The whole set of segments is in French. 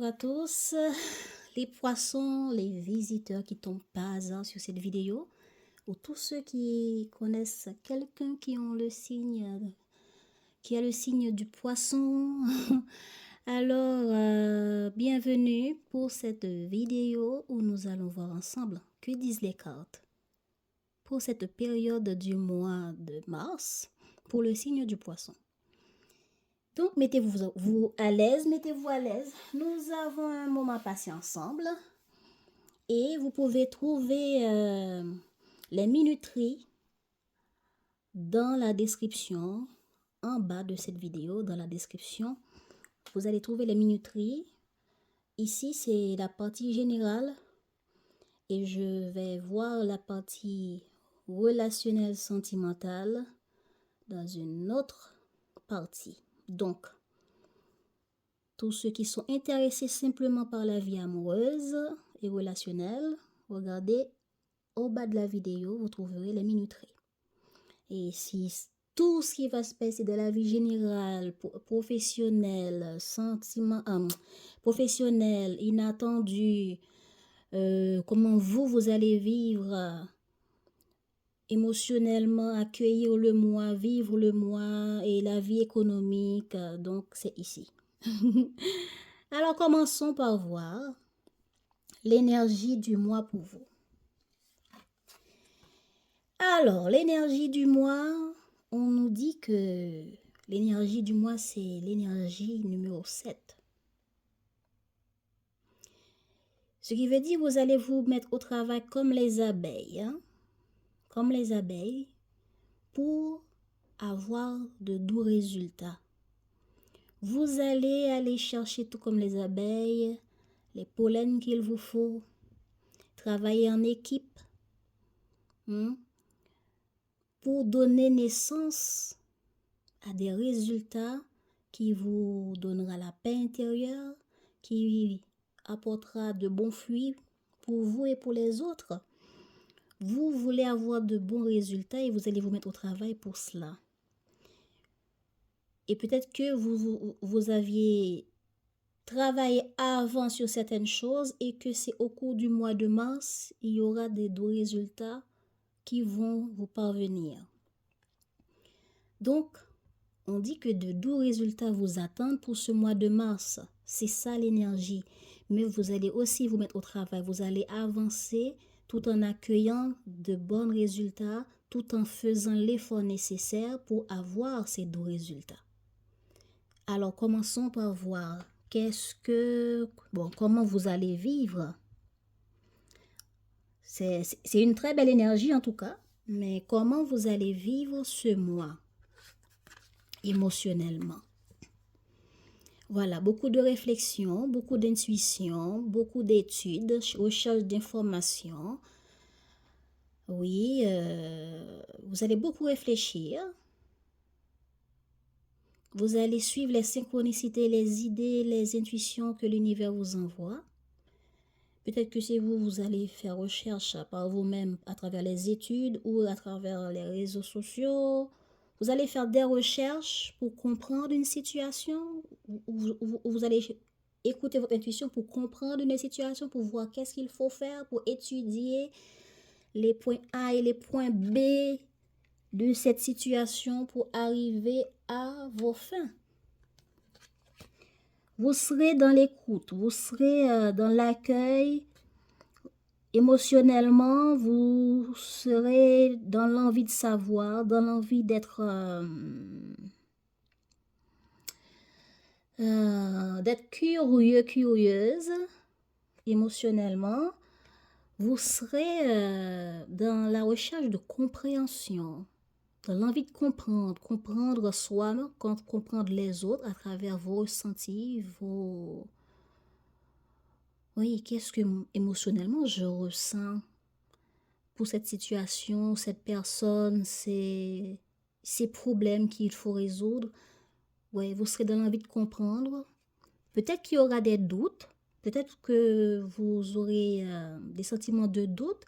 à tous, les poissons, les visiteurs qui tombent par hasard sur cette vidéo, ou tous ceux qui connaissent quelqu'un qui ont le signe, qui a le signe du poisson. Alors, bienvenue pour cette vidéo où nous allons voir ensemble que disent les cartes pour cette période du mois de mars pour le signe du poisson. Donc, mettez-vous à l'aise, mettez-vous à l'aise. Nous avons un moment passé ensemble et vous pouvez trouver les minuteries dans la description, en bas de cette vidéo, dans la description. Vous allez trouver les minuteries. Ici, c'est la partie générale et je vais voir la partie relationnelle sentimentale dans une autre partie. Donc, tous ceux qui sont intéressés simplement par la vie amoureuse et relationnelle, regardez au bas de la vidéo, vous trouverez les minuteries. Et si tout ce qui va se passer de la vie générale, professionnelle, professionnelle, inattendue, comment vous allez vivre émotionnellement, accueillir le mois, vivre le mois et la vie économique, donc c'est ici. Alors, commençons par voir l'énergie du mois pour vous. Alors, l'énergie du mois, on nous dit que l'énergie du mois, c'est l'énergie numéro 7. Ce qui veut dire que vous allez vous mettre au travail comme les abeilles, comme les abeilles, pour avoir de doux résultats. Vous allez aller chercher tout comme les abeilles, les pollens qu'il vous faut, travailler en équipe pour donner naissance à des résultats qui vous donnera la paix intérieure, qui apportera de bons fruits pour vous et pour les autres. Vous voulez avoir de bons résultats et vous allez vous mettre au travail pour cela. Et peut-être que vous aviez travaillé avant sur certaines choses et que c'est au cours du mois de mars, il y aura des doux résultats qui vont vous parvenir. Donc, on dit que de doux résultats vous attendent pour ce mois de mars. C'est ça l'énergie. Mais vous allez aussi vous mettre au travail. Vous allez avancer tout en accueillant de bons résultats, tout en faisant l'effort nécessaire pour avoir ces doux résultats. Alors, commençons par voir comment vous allez vivre. C'est une très belle énergie en tout cas, mais comment vous allez vivre ce mois émotionnellement. Voilà, beaucoup de réflexion, beaucoup d'intuition, beaucoup d'études, recherche d'informations. Oui, vous allez beaucoup réfléchir. Vous allez suivre les synchronicités, les idées, les intuitions que l'univers vous envoie. Peut-être que c'est vous allez faire recherche par vous-même à travers les études ou à travers les réseaux sociaux. Vous allez faire des recherches pour comprendre une situation. Vous allez écouter votre intuition pour comprendre une situation, pour voir qu'est-ce qu'il faut faire, pour étudier les points A et les points B de cette situation pour arriver à vos fins. Vous serez dans l'écoute, vous serez dans l'accueil. Émotionnellement, vous serez dans l'envie de savoir, dans l'envie d'être curieux, curieuse. Émotionnellement, vous serez dans la recherche de compréhension, dans l'envie de comprendre soi, comprendre les autres à travers vos ressentis, Oui, qu'est-ce que émotionnellement je ressens pour cette situation, cette personne, ces problèmes qu'il faut résoudre. Ouais, vous serez dans l'envie de comprendre. Peut-être qu'il y aura des doutes, peut-être que vous aurez des sentiments de doute,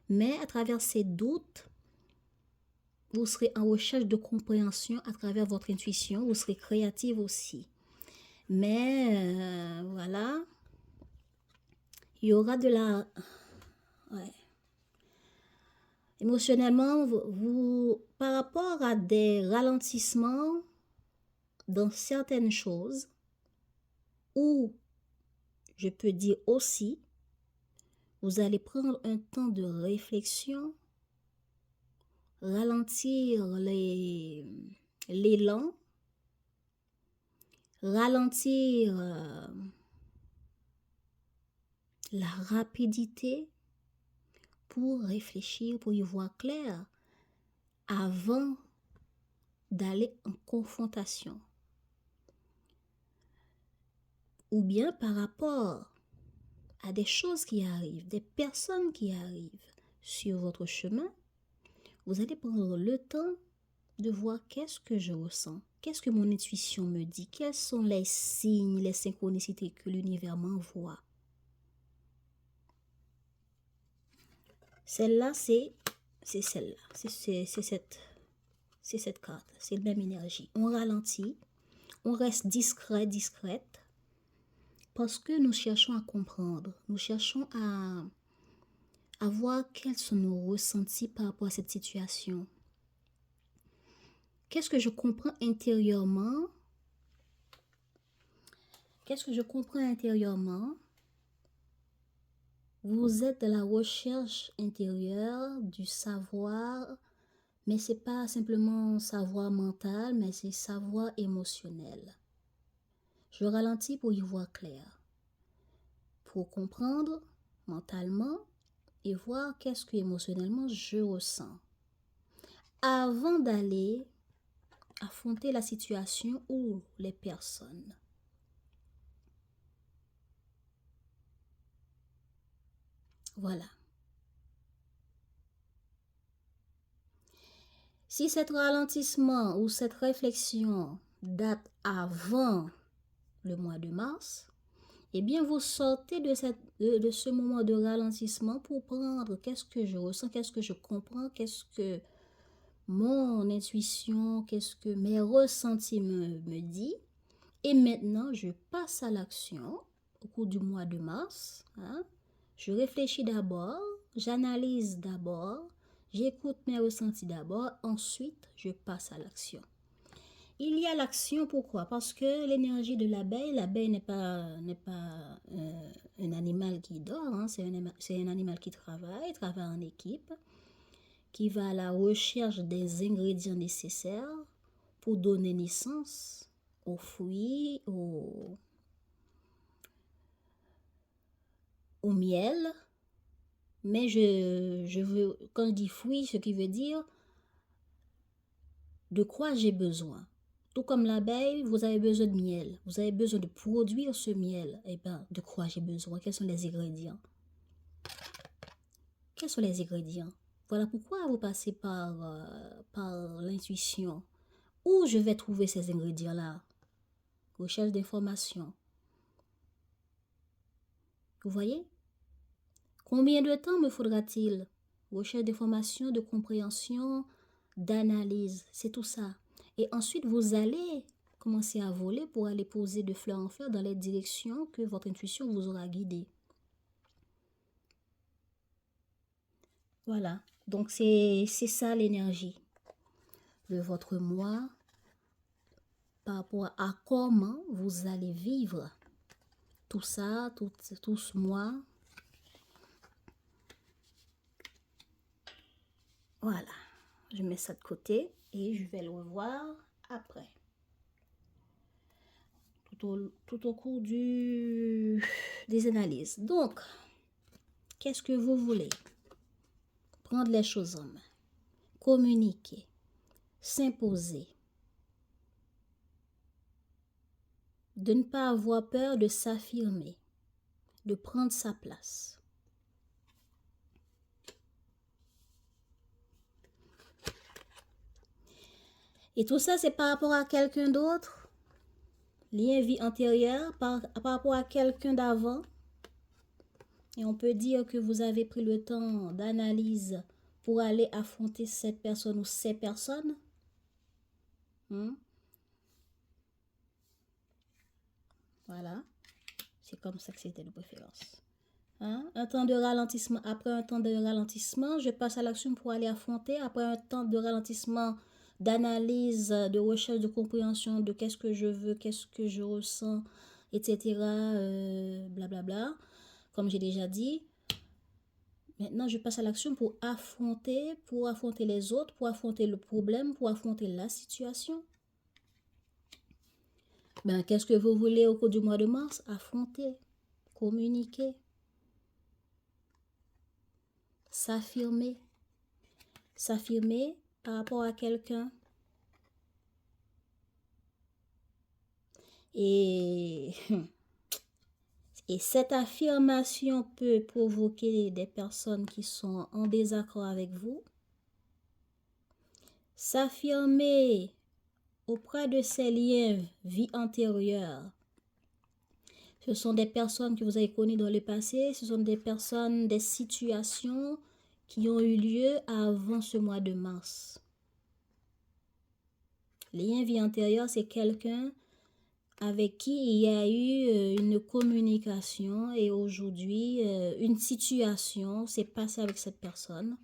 mais à travers ces doutes, vous serez en recherche de compréhension à travers votre intuition, vous serez créative aussi. Mais voilà, il y aura de la... Ouais. Émotionnellement, par rapport à des ralentissements dans certaines choses, ou je peux dire aussi, vous allez prendre un temps de réflexion, ralentir l'élan, ralentir la rapidité pour réfléchir, pour y voir clair avant d'aller en confrontation. Ou bien par rapport à des choses qui arrivent, des personnes qui arrivent sur votre chemin, vous allez prendre le temps de voir qu'est-ce que je ressens, qu'est-ce que mon intuition me dit, quels sont les signes, les synchronicités que l'univers m'envoie. Celle-là, c'est celle-là, c'est cette carte, c'est la même énergie. On ralentit, on reste discret, discrète, parce que nous cherchons à comprendre, nous cherchons à voir quels sont nos ressentis par rapport à cette situation. Qu'est-ce que je comprends intérieurement? Qu'est-ce que je comprends intérieurement? Vous êtes dans la recherche intérieure du savoir, mais ce n'est pas simplement savoir mental, mais c'est savoir émotionnel. Je ralentis pour y voir clair, pour comprendre mentalement et voir qu'est-ce que émotionnellement je ressens. Avant d'aller affronter la situation ou les personnes. Voilà. Si cet ralentissement ou cette réflexion date avant le mois de mars, eh bien vous sortez de ce moment de ralentissement pour prendre qu'est-ce que je ressens, qu'est-ce que je comprends, qu'est-ce que mon intuition, qu'est-ce que mes ressentis me dit. Et maintenant, je passe à l'action au cours du mois de mars. Je réfléchis d'abord, j'analyse d'abord, j'écoute mes ressentis d'abord, ensuite je passe à l'action. Il y a l'action, pourquoi? Parce que l'énergie de l'abeille n'est pas un animal qui dort, hein, c'est un animal qui travaille en équipe, qui va à la recherche des ingrédients nécessaires pour donner naissance aux fruits, au miel. Mais je veux, quand je dis fruits, ce qui veut dire de quoi j'ai besoin. Tout comme l'abeille, vous avez besoin de miel. Vous avez besoin de produire ce miel. Eh bien, de quoi j'ai besoin? Quels sont les ingrédients? Quels sont les ingrédients? Voilà pourquoi vous passez par l'intuition. Où je vais trouver ces ingrédients-là? Recherche d'informations. Vous voyez? Combien de temps me faudra-t-il? Recherche d'informations, de compréhension, d'analyse. C'est tout ça. Et ensuite, vous allez commencer à voler pour aller poser de fleur en fleur dans les directions que votre intuition vous aura guidé. Voilà. Donc, c'est ça l'énergie de votre moi par rapport à comment vous allez vivre tout ça, tout ce mois. Voilà. Je mets ça de côté et je vais le revoir après. Tout au cours des analyses. Donc, qu'est-ce que vous voulez? Prendre les choses en main. Communiquer. S'imposer. De ne pas avoir peur de s'affirmer. De prendre sa place. Et tout ça, c'est par rapport à quelqu'un d'autre? Lien vie antérieure par rapport à quelqu'un d'avant? Et on peut dire que vous avez pris le temps d'analyse pour aller affronter cette personne ou ces personnes? Voilà. C'est comme ça que c'était de préférence. Hein? Un temps de ralentissement. Après un temps de ralentissement, je passe à l'action pour aller affronter. Après un temps de ralentissement, d'analyse, de recherche, de compréhension de qu'est-ce que je veux, qu'est-ce que je ressens, etc. Blablabla. Comme j'ai déjà dit. Maintenant, je passe à l'action pour affronter les autres, pour affronter le problème, pour affronter la situation. Ben, qu'est-ce que vous voulez au cours du mois de mars? Affronter, communiquer, s'affirmer. S'affirmer par rapport à quelqu'un. Et, et cette affirmation peut provoquer des personnes qui sont en désaccord avec vous. S'affirmer auprès de ces liens vie antérieure. Ce sont des personnes que vous avez connues dans le passé. Ce sont des personnes, des situations qui ont eu lieu avant ce mois de mars. Lien vie antérieure, c'est quelqu'un avec qui il y a eu une communication et aujourd'hui une situation s'est passée avec cette personne.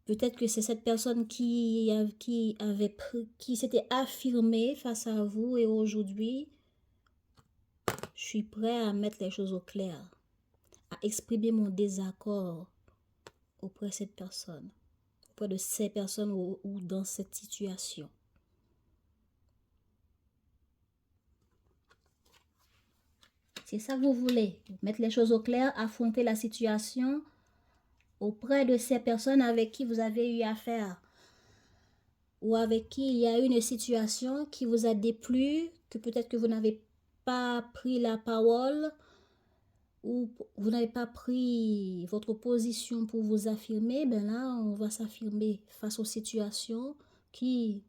Peut-être que c'est cette personne qui s'était affirmée face à vous et aujourd'hui, je suis prêt à mettre les choses au clair, à exprimer mon désaccord auprès de cette personne, auprès de ces personnes ou dans cette situation. C'est ça que vous voulez, mettre les choses au clair, affronter la situation auprès de ces personnes avec qui vous avez eu affaire ou avec qui il y a eu une situation qui vous a déplu, que peut-être que vous n'avez pas pris la parole ou vous n'avez pas pris votre position pour vous affirmer, ben là, on va s'affirmer face aux situations qui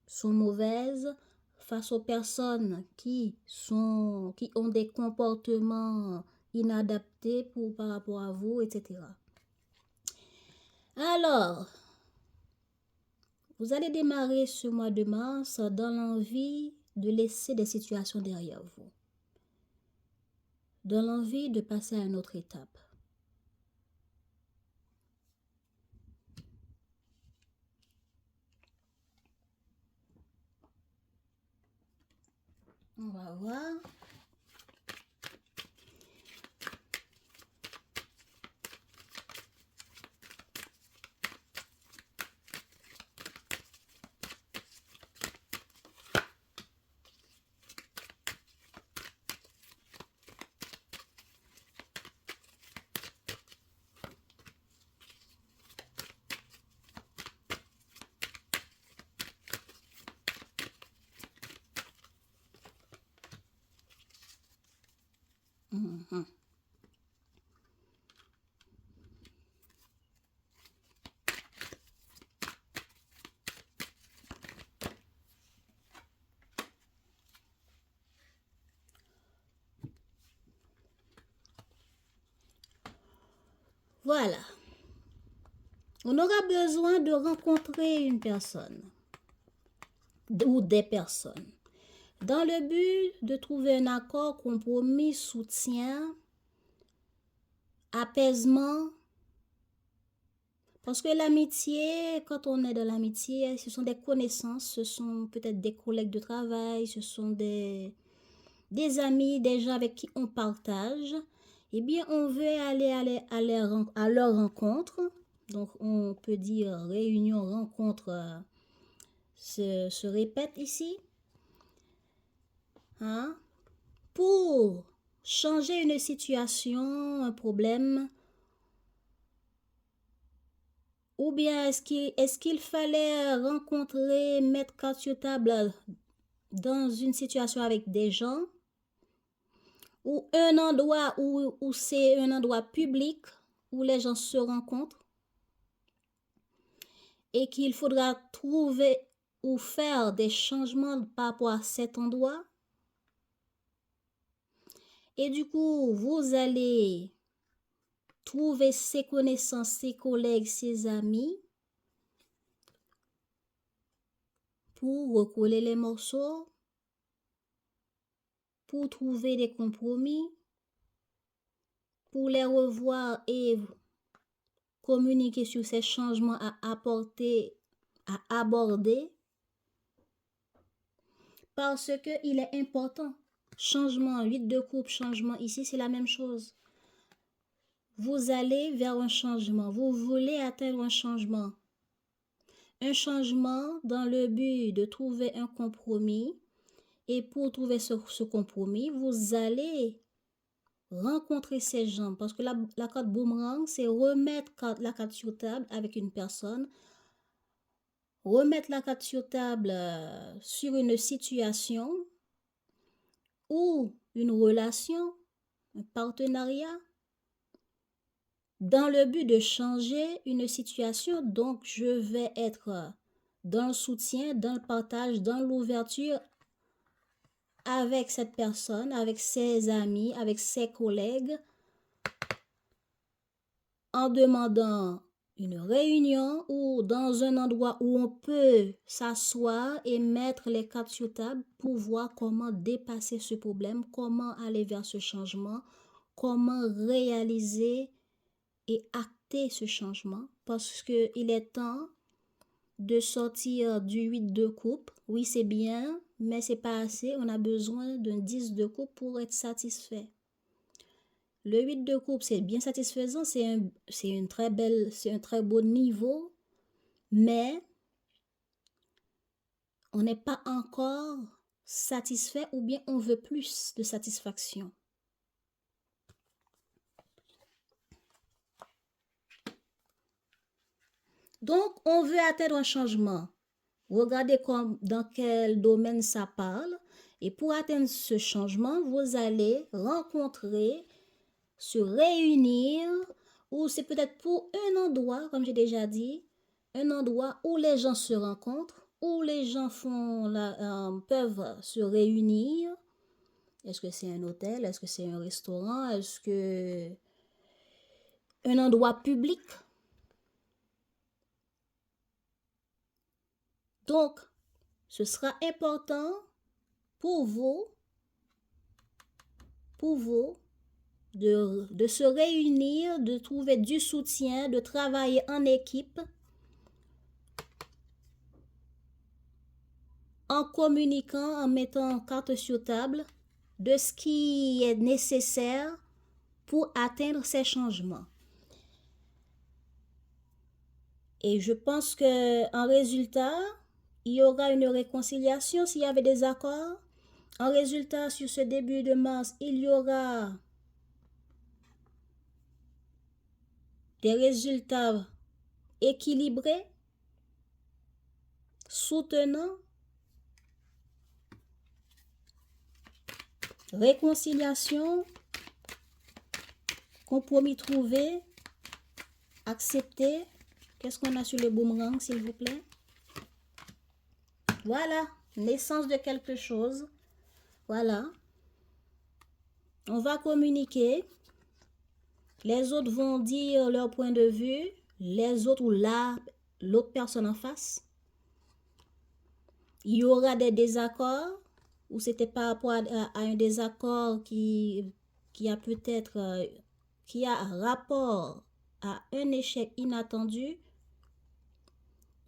sont mauvaises, face aux personnes qui ont des comportements inadaptés par rapport à vous, etc. Alors, vous allez démarrer ce mois de mars dans l'envie de laisser des situations derrière vous, dans l'envie de passer à une autre étape. On va voir. Voilà. On aura besoin de rencontrer une personne ou des personnes dans le but de trouver un accord, compromis, soutien, apaisement. Parce que l'amitié, quand on est dans l'amitié, ce sont des connaissances, ce sont peut-être des collègues de travail, ce sont des amis, des gens avec qui on partage. Eh bien, on veut aller à leur rencontre. Donc, on peut dire réunion, rencontre se répète ici. Hein? Pour changer une situation, un problème. Ou bien est-ce qu'il fallait rencontrer, mettre carte sur table dans une situation avec des gens ou un endroit où c'est un endroit public où les gens se rencontrent et qu'il faudra trouver ou faire des changements par rapport à cet endroit. Et du coup, vous allez trouver ses connaissances, ses collègues, ses amis pour recoller les morceaux, pour trouver des compromis, pour les revoir et communiquer sur ces changements à apporter, à aborder, parce que il est important. Changement, 8 de coupe, changement ici, c'est la même chose. Vous allez vers un changement, vous voulez atteindre un changement. Un changement dans le but de trouver un compromis. Et pour trouver ce compromis, vous allez rencontrer ces gens. Parce que la carte boomerang, c'est remettre la carte sur table avec une personne. Remettre la carte sur table sur une situation ou une relation, un partenariat, dans le but de changer une situation. Donc, je vais être dans le soutien, dans le partage, dans l'ouverture avec cette personne, avec ses amis, avec ses collègues, en demandant une réunion ou dans un endroit où on peut s'asseoir et mettre les cartes sur table pour voir comment dépasser ce problème, comment aller vers ce changement, comment réaliser et acter ce changement, parce qu'il est temps de sortir du 8 de coupe. Oui, c'est bien, mais c'est pas assez. On a besoin d'un 10 de coupe pour être satisfait. Le 8 de coupe, c'est bien satisfaisant, c'est un très beau niveau, mais on n'est pas encore satisfait ou bien on veut plus de satisfaction. Donc, on veut atteindre un changement. Regardez dans quel domaine ça parle. Et pour atteindre ce changement, vous allez rencontrer, se réunir, ou c'est peut-être pour un endroit, comme j'ai déjà dit, un endroit où les gens se rencontrent, où les gens peuvent se réunir. Est-ce que c'est un hôtel? Est-ce que c'est un restaurant? Est-ce que un endroit public? Donc, ce sera important pour vous de se réunir, de trouver du soutien, de travailler en équipe, en communiquant, en mettant carte sur table de ce qui est nécessaire pour atteindre ces changements. Et je pense qu'en résultat, il y aura une réconciliation s'il y avait des accords. En résultat, sur ce début de mars, il y aura des résultats équilibrés, soutenants, réconciliation, compromis trouvé, accepté. Qu'est-ce qu'on a sur le boomerang, s'il vous plaît? Voilà, naissance de quelque chose. Voilà. On va communiquer. Les autres vont dire leur point de vue. Les autres ou l'autre personne en face. Il y aura des désaccords ou c'était par rapport à un désaccord qui a peut-être qui a rapport à un échec inattendu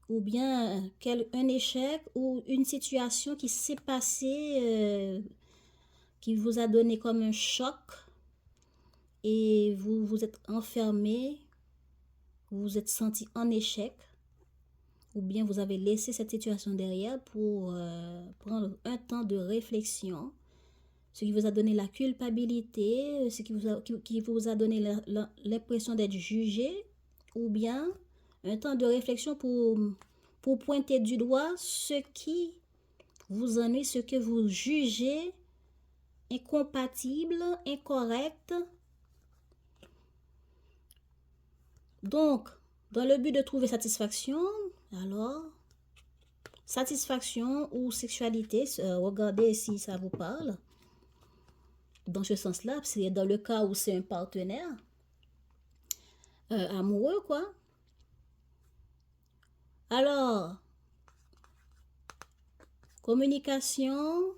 ou bien un échec ou une situation qui s'est passée qui vous a donné comme un choc et vous vous êtes enfermé, vous vous êtes senti en échec ou bien vous avez laissé cette situation derrière pour prendre un temps de réflexion, ce qui vous a donné la culpabilité, ce qui vous a donné l'impression d'être jugé, ou bien un temps de réflexion pour pointer du doigt ce qui vous ennuie, ce que vous jugez incompatible, incorrect. Donc, dans le but de trouver satisfaction, alors, satisfaction ou sexualité, regardez si ça vous parle. Dans ce sens-là, c'est dans le cas où c'est un partenaire amoureux, quoi. Alors, communication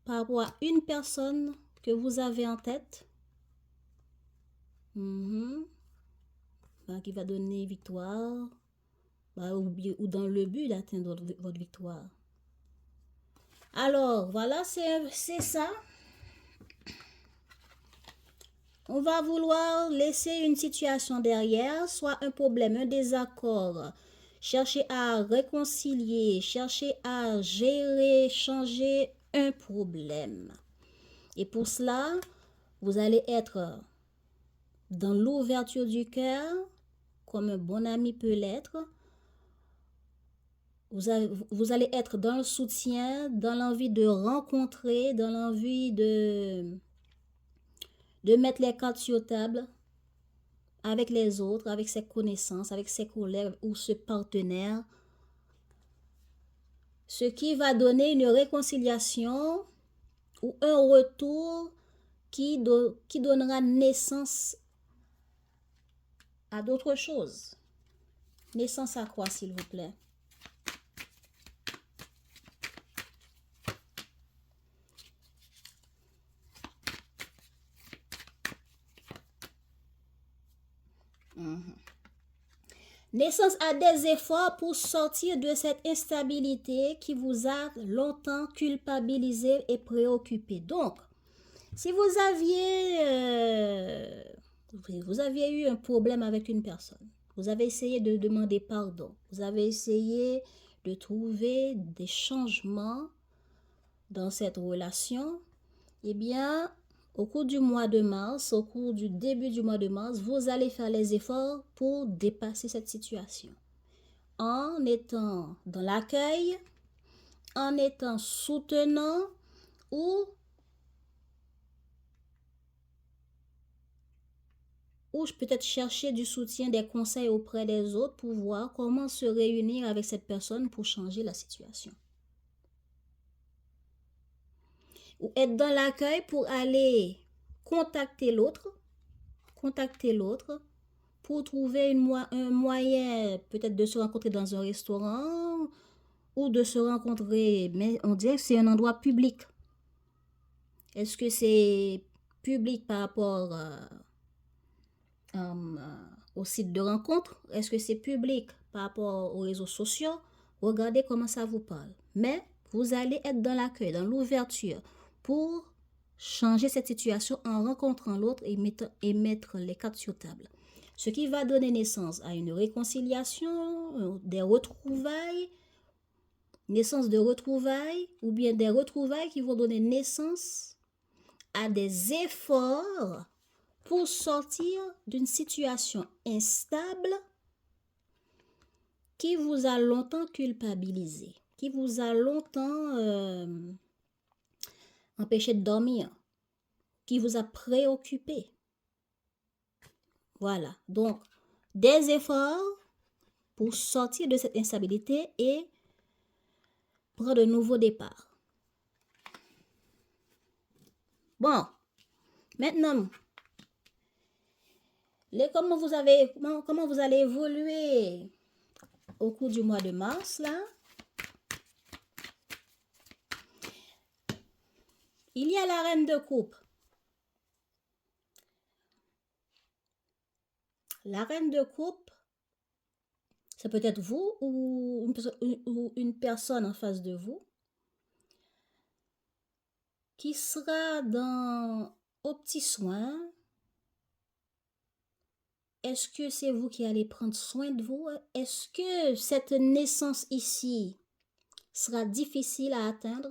par rapport à une personne que vous avez en tête, qui va donner victoire, ou dans le but d'atteindre votre victoire. Alors, voilà, c'est ça. On va vouloir laisser une situation derrière, soit un problème, un désaccord. Chercher à réconcilier, chercher à gérer, changer un problème. Et pour cela, vous allez être dans l'ouverture du cœur, comme un bon ami peut l'être. Vous allez être dans le soutien, dans l'envie de rencontrer, dans l'envie de mettre les cartes sur table avec les autres, avec ses connaissances, avec ses collègues ou ce partenaire. Ce qui va donner une réconciliation ou un retour qui donnera naissance à d'autres choses. Naissance à quoi, s'il vous plaît? Naissance à des efforts pour sortir de cette instabilité qui vous a longtemps culpabilisé et préoccupé. Donc, si vous aviez eu un problème avec une personne, vous avez essayé de demander pardon, vous avez essayé de trouver des changements dans cette relation, eh bien, au cours du mois de mars, au cours du début du mois de mars, vous allez faire les efforts pour dépasser cette situation. En étant dans l'accueil, en étant soutenant ou peut-être chercher du soutien, des conseils auprès des autres pour voir comment se réunir avec cette personne pour changer la situation. Ou être dans l'accueil pour aller contacter l'autre pour trouver un moyen peut-être de se rencontrer dans un restaurant ou de se rencontrer, mais on dirait que c'est un endroit public. Est-ce que c'est public par rapport au site de rencontre? Est-ce que c'est public par rapport aux réseaux sociaux? Regardez comment ça vous parle. Mais vous allez être dans l'accueil, dans l'ouverture pour changer cette situation en rencontrant l'autre et mettre les cartes sur table. Ce qui va donner naissance à une réconciliation, des retrouvailles, naissance de retrouvailles, ou bien des retrouvailles qui vont donner naissance à des efforts pour sortir d'une situation instable qui vous a longtemps culpabilisé, qui vous a longtemps empêché de dormir, qui vous a préoccupé. Voilà, donc des efforts pour sortir de cette instabilité et prendre un nouveau départ. Bon, maintenant, comment vous allez évoluer au cours du mois de mars, là? Il y a la reine de coupe. La reine de coupe, c'est peut-être vous ou une personne en face de vous qui sera aux petits soins. Est-ce que c'est vous qui allez prendre soin de vous? Est-ce que cette naissance ici sera difficile à atteindre?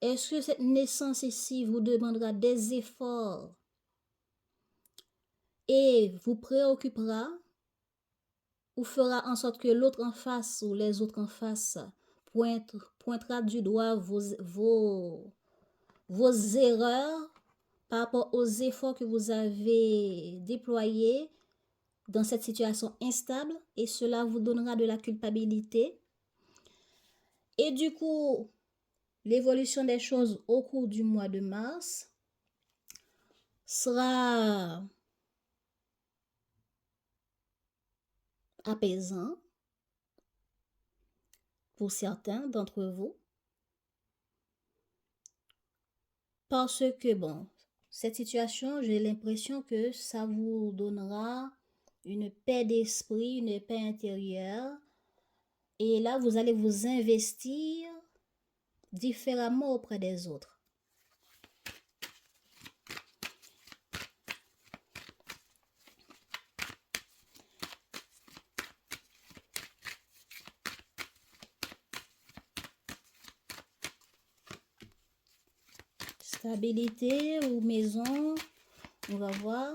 Est-ce que cette naissance ici vous demandera des efforts et vous préoccupera ou fera en sorte que l'autre en face ou les autres en face pointera du doigt vos erreurs par rapport aux efforts que vous avez déployés dans cette situation instable et cela vous donnera de la culpabilité. Et du coup, l'évolution des choses au cours du mois de mars sera apaisant pour certains d'entre vous parce que, bon, cette situation, j'ai l'impression que ça vous donnera une paix d'esprit, une paix intérieure. Et là, vous allez vous investir différemment auprès des autres. Stabilité ou maison, on va voir.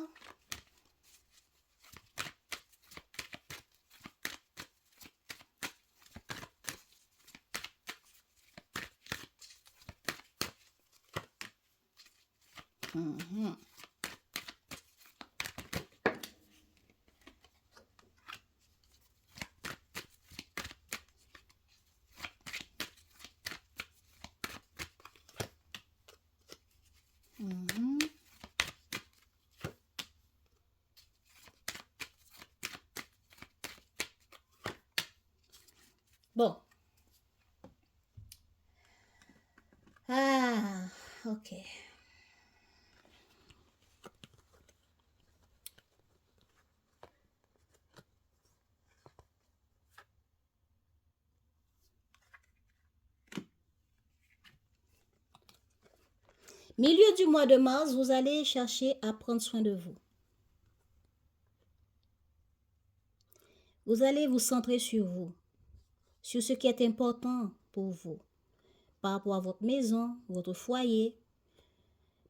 Mhm. Mhm. Bon. Ah, ok. Milieu du mois de mars, vous allez chercher à prendre soin de vous. Vous allez vous centrer sur vous, sur ce qui est important pour vous, par rapport à votre maison, votre foyer,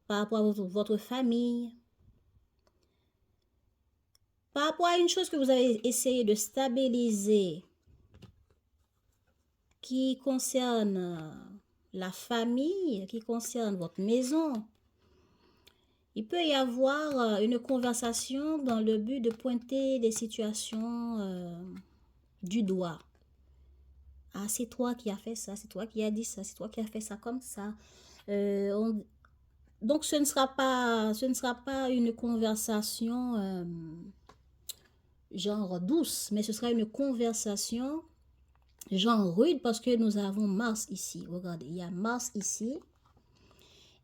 par rapport à votre famille, par rapport à une chose que vous avez essayé de stabiliser qui concerne la famille, qui concerne votre maison. Il peut y avoir une conversation dans le but de pointer des situations du doigt. Ah, c'est toi qui as fait ça, c'est toi qui as dit ça, c'est toi qui as fait ça comme ça. Donc, ce ne sera pas une conversation genre douce, mais ce sera une conversation genre rude parce que nous avons Mars ici. Regardez, il y a Mars ici.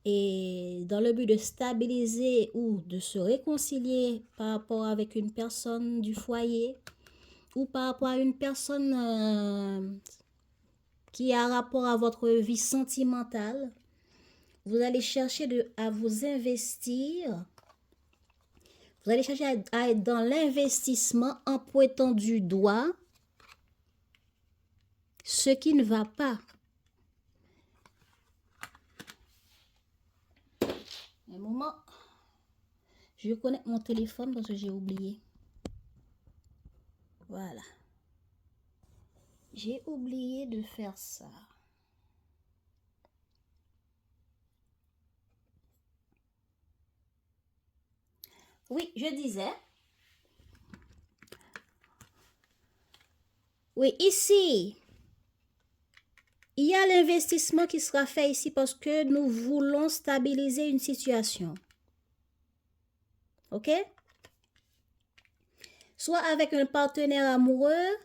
Et dans le but de stabiliser ou de se réconcilier par rapport avec une personne du foyer ou par rapport à une personne qui a rapport à votre vie sentimentale, vous allez chercher à vous investir. Vous allez chercher à être dans l'investissement en pointant du doigt ce qui ne va pas. Un moment, je connecte mon téléphone parce que j'ai oublié. Voilà. J'ai oublié de faire ça. Oui, je disais. Oui, ici, il y a l'investissement qui sera fait ici parce que nous voulons stabiliser une situation. OK? Soit avec un partenaire amoureux,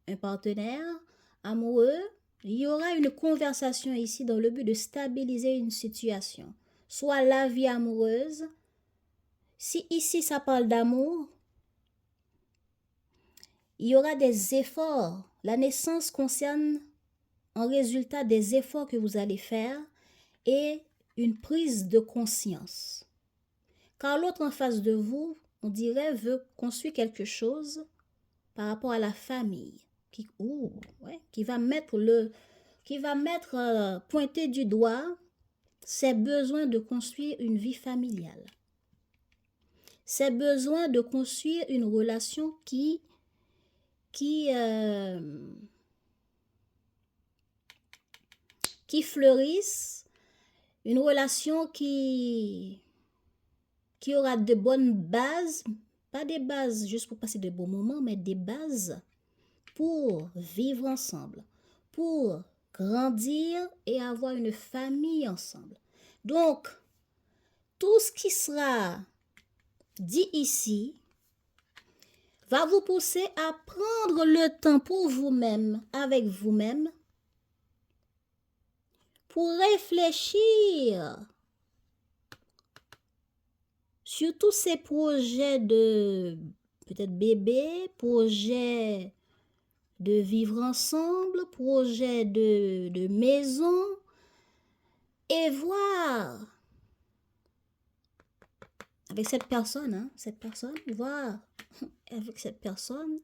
il y aura une conversation ici dans le but de stabiliser une situation. Soit la vie amoureuse. Si ici ça parle d'amour, il y aura des efforts. La naissance concerne en résultat des efforts que vous allez faire et une prise de conscience. Car l'autre en face de vous, on dirait, veut construire quelque chose par rapport à la famille. Qui va pointer du doigt ses besoins de construire une vie familiale. Ses besoins de construire une relation qui fleurisse, une relation qui aura de bonnes bases, pas des bases juste pour passer de bons moments, mais des bases pour vivre ensemble, pour grandir et avoir une famille ensemble. Donc, tout ce qui sera dit ici va vous pousser à prendre le temps pour vous-même, avec vous-même, pour réfléchir sur tous ces projets de peut-être bébé, projets de vivre ensemble, projets de maison, et voir avec cette personne, voir avec cette personne,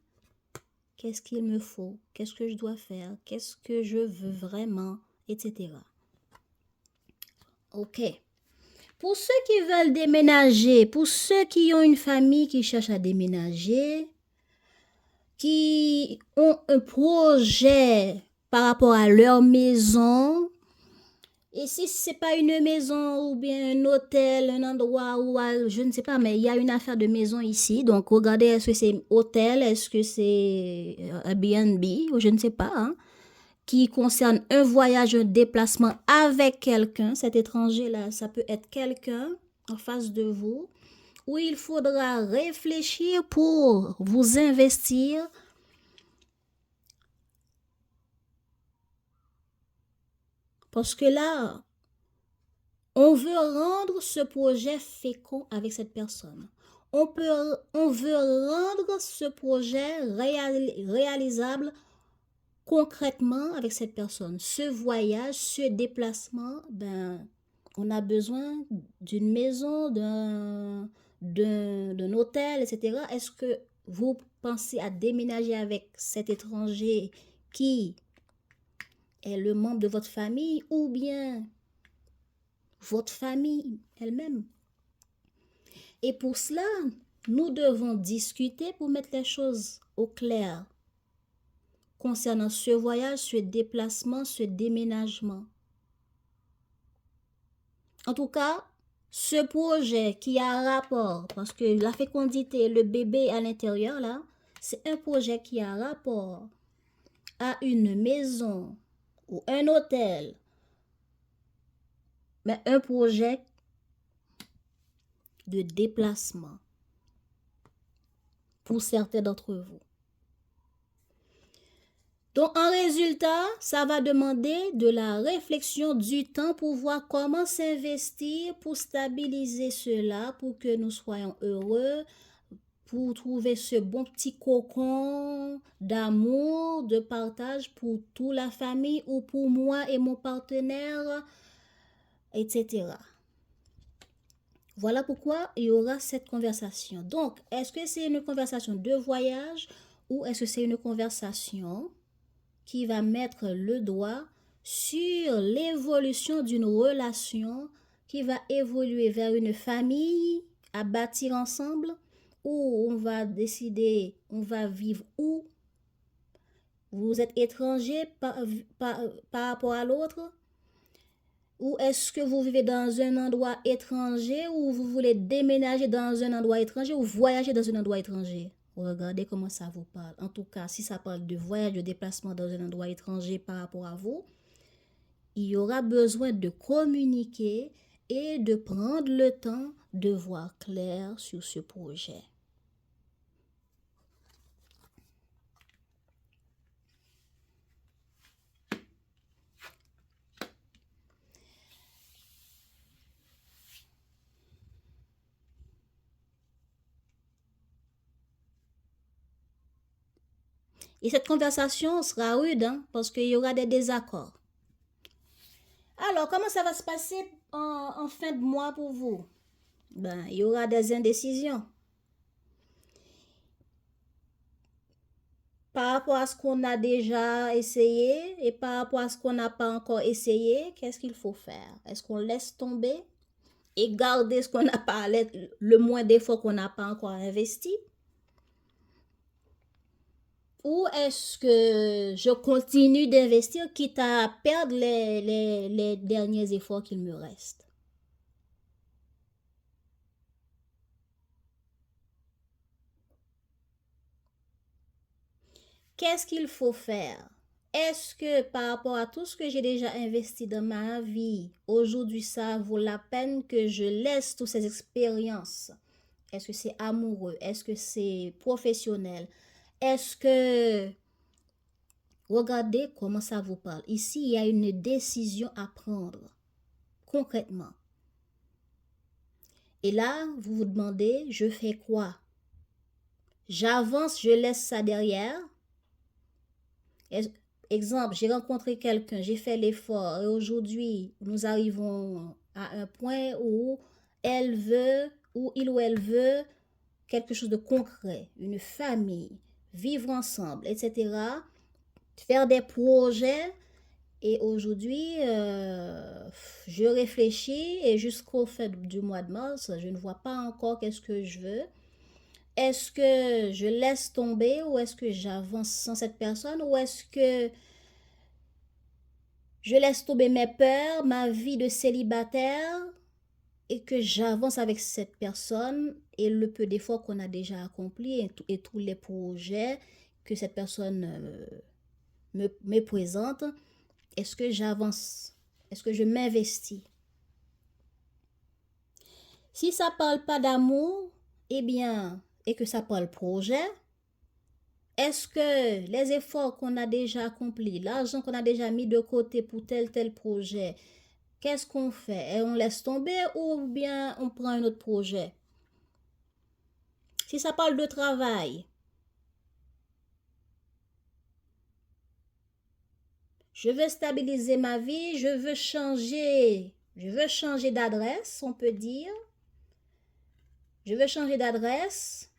qu'est-ce qu'il me faut, qu'est-ce que je dois faire, qu'est-ce que je veux vraiment, etc. Ok. Pour ceux qui veulent déménager, pour ceux qui ont une famille qui cherche à déménager, qui ont un projet par rapport à leur maison, et si ce n'est pas une maison ou bien un hôtel, un endroit où, je ne sais pas, mais il y a une affaire de maison ici. Donc, regardez, est-ce que c'est hôtel, est-ce que c'est Airbnb, ou je ne sais pas, hein, qui concerne un voyage, un déplacement avec quelqu'un. Cet étranger-là, ça peut être quelqu'un en face de vous, où il faudra réfléchir pour vous investir. Parce que là, on veut rendre ce projet fécond avec cette personne. On veut rendre ce projet réalisable concrètement avec cette personne. Ce voyage, ce déplacement, on a besoin d'une maison, d'un hôtel, etc. Est-ce que vous pensez à déménager avec cet étranger qui est le membre de votre famille ou bien votre famille elle-même? Et pour cela, nous devons discuter pour mettre les choses au clair concernant ce voyage, ce déplacement, ce déménagement. En tout cas, ce projet qui a un rapport, parce que la fécondité, le bébé à l'intérieur, là, c'est un projet qui a un rapport à une maison ou un hôtel, mais un projet de déplacement pour certains d'entre vous. Donc, en résultat, ça va demander de la réflexion, du temps pour voir comment s'investir pour stabiliser cela, pour que nous soyons heureux, pour trouver ce bon petit cocon d'amour, de partage pour toute la famille ou pour moi et mon partenaire, etc. Voilà pourquoi il y aura cette conversation. Donc, est-ce que c'est une conversation de voyage ou est-ce que c'est une conversation qui va mettre le doigt sur l'évolution d'une relation qui va évoluer vers une famille à bâtir ensemble, où on va décider, on va vivre où? Vous êtes étranger par rapport à l'autre? Ou est-ce que vous vivez dans un endroit étranger ou vous voulez déménager dans un endroit étranger ou voyager dans un endroit étranger? Regardez comment ça vous parle. En tout cas, si ça parle de voyage, de déplacement dans un endroit étranger par rapport à vous, il y aura besoin de communiquer et de prendre le temps de voir clair sur ce projet. Et cette conversation sera rude, hein, parce qu'il y aura des désaccords. Alors, comment ça va se passer en fin de mois pour vous? Il y aura des indécisions. Par rapport à ce qu'on a déjà essayé et par rapport à ce qu'on n'a pas encore essayé, qu'est-ce qu'il faut faire? Est-ce qu'on laisse tomber et garder ce qu'on n'a pas, le moins d'efforts qu'on n'a pas encore investi? Ou est-ce que je continue d'investir quitte à perdre les derniers efforts qu'il me reste? Qu'est-ce qu'il faut faire? Est-ce que par rapport à tout ce que j'ai déjà investi dans ma vie, aujourd'hui ça vaut la peine que je laisse toutes ces expériences? Est-ce que c'est amoureux? Est-ce que c'est professionnel? Est-ce que Regardez comment ça vous parle. Ici, il y a une décision à prendre, concrètement. Et là, vous vous demandez, je fais quoi? J'avance, je laisse ça derrière. Exemple, j'ai rencontré quelqu'un, j'ai fait l'effort et aujourd'hui, nous arrivons à un point où elle veut, ou il ou elle veut quelque chose de concret, une famille, vivre ensemble, etc. Faire des projets. Et aujourd'hui, je réfléchis et jusqu'au fin du mois de mars, je ne vois pas encore qu'est-ce que je veux. Est-ce que je laisse tomber ou est-ce que j'avance sans cette personne ou est-ce que je laisse tomber mes peurs, ma vie de célibataire et que j'avance avec cette personne et le peu d'efforts qu'on a déjà accompli et tous les projets que cette personne me présente. Est-ce que j'avance? Est-ce que je m'investis? Si ça ne parle pas d'amour, eh bien, et que ça parle projet, est-ce que les efforts qu'on a déjà accomplis, l'argent qu'on a déjà mis de côté pour tel projet, qu'est-ce qu'on fait? Et on laisse tomber ou bien on prend un autre projet? Si ça parle de travail, je veux stabiliser ma vie, je veux changer d'adresse, on peut dire. Je veux changer d'adresse.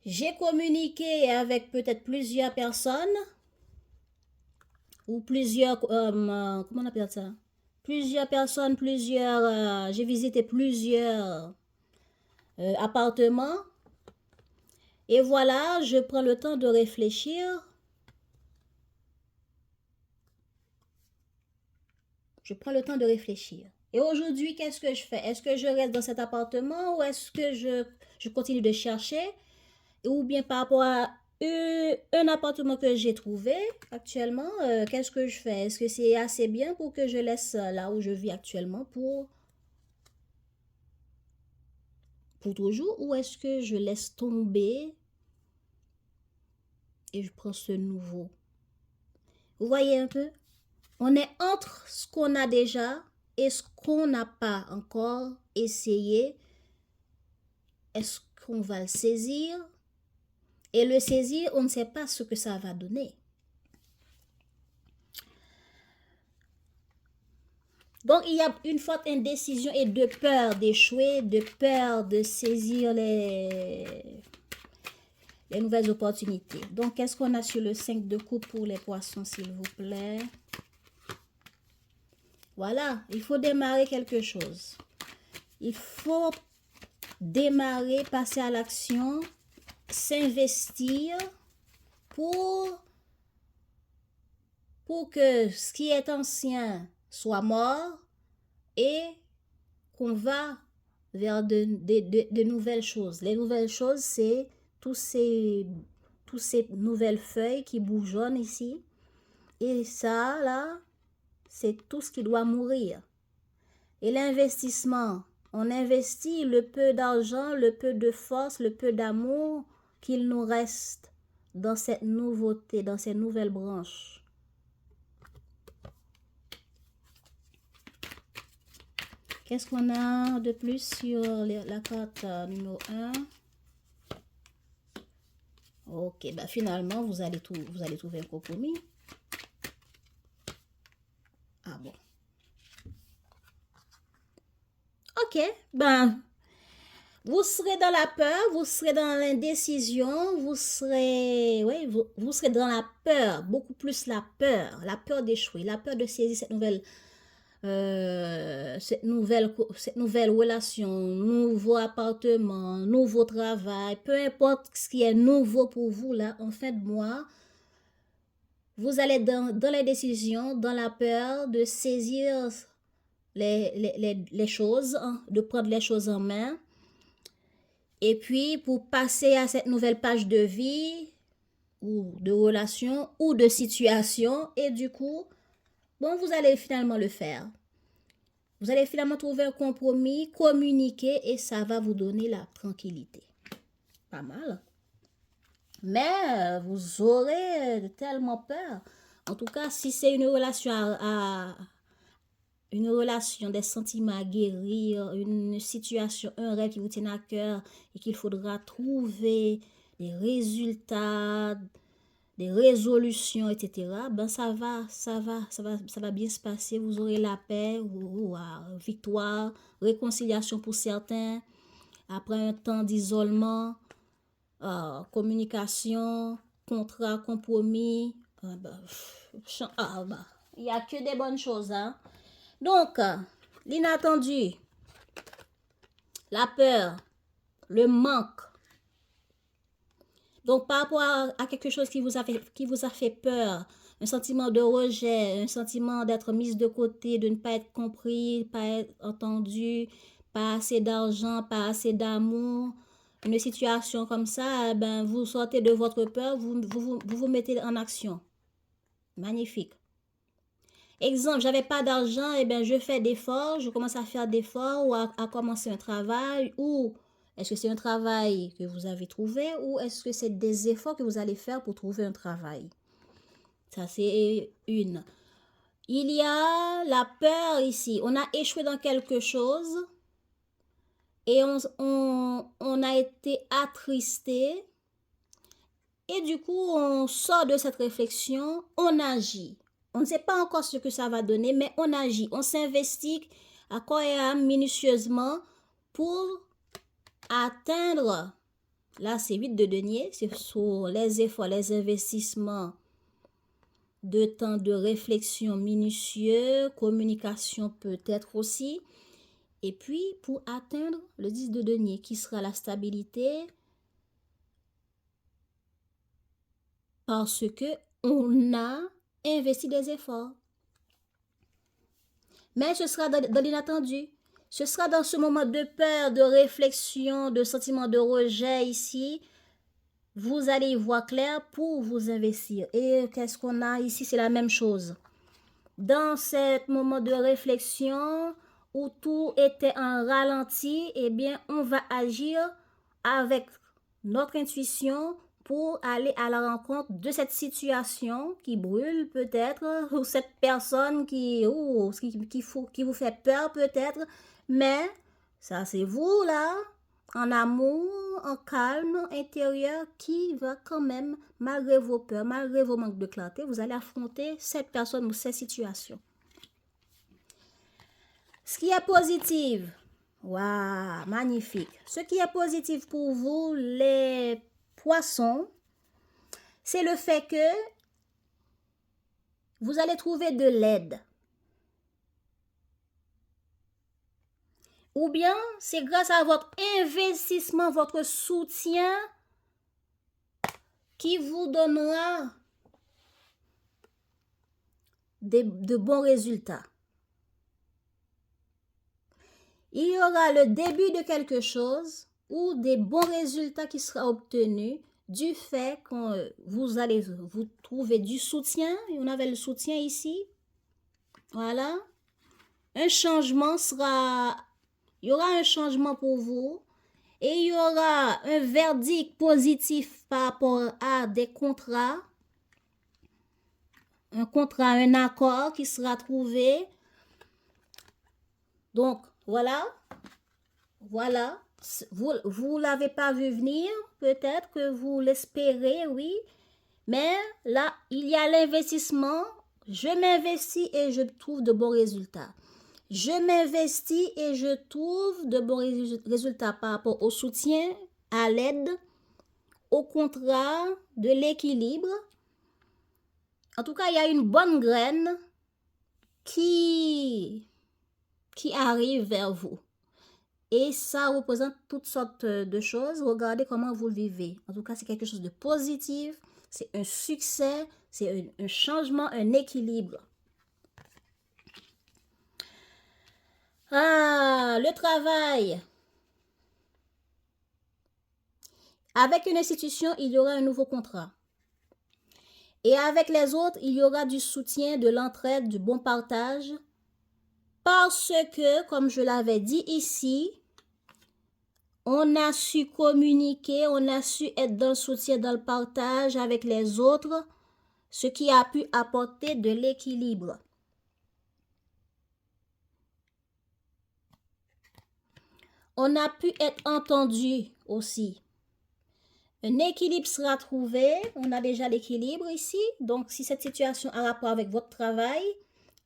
J'ai communiqué avec peut-être plusieurs personnes ou plusieurs, comment on appelle ça? Plusieurs personnes, j'ai visité plusieurs appartements. Et voilà, je prends le temps de réfléchir. Je prends le temps de réfléchir. Et aujourd'hui, qu'est-ce que je fais? Est-ce que je reste dans cet appartement ou est-ce que je continue de chercher? Ou bien par rapport à un appartement que j'ai trouvé actuellement, qu'est-ce que je fais? Est-ce que c'est assez bien pour que je laisse là où je vis actuellement pour toujours ou est-ce que je laisse tomber et je prends ce nouveau? Vous voyez un peu? On est entre ce qu'on a déjà et ce qu'on n'a pas encore essayé. Est-ce qu'on va le saisir? Et le saisir, on ne sait pas ce que ça va donner. Donc, il y a une forte indécision et de peur d'échouer, de peur de saisir les nouvelles opportunités. Donc, qu'est-ce qu'on a sur le 5 de coupe pour les poissons, s'il vous plaît? Voilà, il faut démarrer quelque chose. Il faut démarrer, passer à l'action, s'investir pour que ce qui est ancien soit mort et qu'on va vers de nouvelles choses. Les nouvelles choses, c'est tous ces nouvelles feuilles qui bourgeonnent ici. Et ça, là, c'est tout ce qui doit mourir. Et l'investissement, on investit le peu d'argent, le peu de force, le peu d'amour qu'il nous reste dans cette nouveauté, dans ces nouvelles branches. Qu'est-ce qu'on a de plus sur la carte numéro 1? Ok, bah finalement, vous allez trouver un compromis. Ah bon. Ok, ben, vous serez dans la peur, vous serez dans l'indécision, vous serez dans la peur, beaucoup plus la peur d'échouer, la peur de saisir cette nouvelle relation, nouveau appartement, nouveau travail, peu importe ce qui est nouveau pour vous là, en fin de mois, vous allez dans l'indécision, dans la peur de saisir les choses, hein, de prendre les choses en main. Et puis, pour passer à cette nouvelle page de vie, ou de relation, ou de situation, et du coup, bon, vous allez finalement le faire. Vous allez finalement trouver un compromis, communiquer, et ça va vous donner la tranquillité. Pas mal. Mais vous aurez tellement peur. En tout cas, si c'est une relation une relation, des sentiments à guérir, une situation, un rêve qui vous tient à cœur et qu'il faudra trouver des résultats, des résolutions, etc., ben ça va bien se passer. Vous aurez la paix, victoire, réconciliation pour certains, après un temps d'isolement, communication, contrat, compromis. Il n'y a que des bonnes choses. Hein? Donc, l'inattendu, la peur, le manque. Donc, par rapport à quelque chose qui vous a fait peur, un sentiment de rejet, un sentiment d'être mis de côté, de ne pas être compris, pas être entendu, pas assez d'argent, pas assez d'amour, une situation comme ça, ben, vous sortez de votre peur, vous mettez en action. Magnifique. Exemple, j'avais pas d'argent, et ben je fais d'efforts, je commence à faire d'efforts ou à commencer un travail, ou est-ce que c'est un travail que vous avez trouvé ou est-ce que c'est des efforts que vous allez faire pour trouver un travail? Ça, c'est une. Il y a la peur ici. On a échoué dans quelque chose et on a été attristé et du coup, on sort de cette réflexion, on agit. On ne sait pas encore ce que ça va donner, mais on agit. On s'investit à corps et âme minutieusement pour atteindre, là c'est 8 de denier, c'est sur les efforts, les investissements de temps de réflexion minutieux, communication peut-être aussi, et puis pour atteindre le 10 de denier qui sera la stabilité parce que on a investi des efforts. Mais ce sera dans l'inattendu. Ce sera dans ce moment de peur, de réflexion, de sentiment de rejet ici. Vous allez y voir clair pour vous investir. Et qu'est-ce qu'on a ici? C'est la même chose. Dans ce moment de réflexion où tout était en ralenti, eh bien, on va agir avec notre intuition pour aller à la rencontre de cette situation qui brûle peut-être, ou cette personne qui vous fait peur peut-être, mais ça c'est vous là, en amour, en calme intérieur, qui va quand même, malgré vos peurs, malgré vos manques de clarté, vous allez affronter cette personne ou cette situation. Ce qui est positif, waouh, magnifique. Ce qui est positif pour vous, les poissons, c'est le fait que vous allez trouver de l'aide. Ou bien, c'est grâce à votre investissement, votre soutien qui vous donnera de bons résultats. Il y aura le début de quelque chose ou des bons résultats qui seront obtenus du fait que vous allez vous trouver du soutien. On avait le soutien ici. Voilà. Un changement sera... Il y aura un changement pour vous et il y aura un verdict positif par rapport à des contrats. Un contrat, un accord qui sera trouvé. Donc, voilà. Voilà. Vous ne l'avez pas vu venir. Peut-être que vous l'espérez, oui. Mais là, il y a l'investissement. Je m'investis et je trouve de bons résultats. Je m'investis et je trouve de bons résultats par rapport au soutien, à l'aide, au contrat, de l'équilibre. En tout cas, il y a une bonne graine qui arrive vers vous. Et ça représente toutes sortes de choses. Regardez comment vous le vivez. En tout cas, c'est quelque chose de positif. C'est un succès. C'est un changement, un équilibre. Ah, le travail. Avec une institution, il y aura un nouveau contrat. Et avec les autres, il y aura du soutien, de l'entraide, du bon partage. Parce que, comme je l'avais dit ici, On a su communiquer, on a su être dans le soutien, dans le partage avec les autres, ce qui a pu apporter de l'équilibre. On a pu être entendu aussi. Un équilibre sera trouvé. On a déjà l'équilibre ici. Donc, si cette situation a rapport avec votre travail,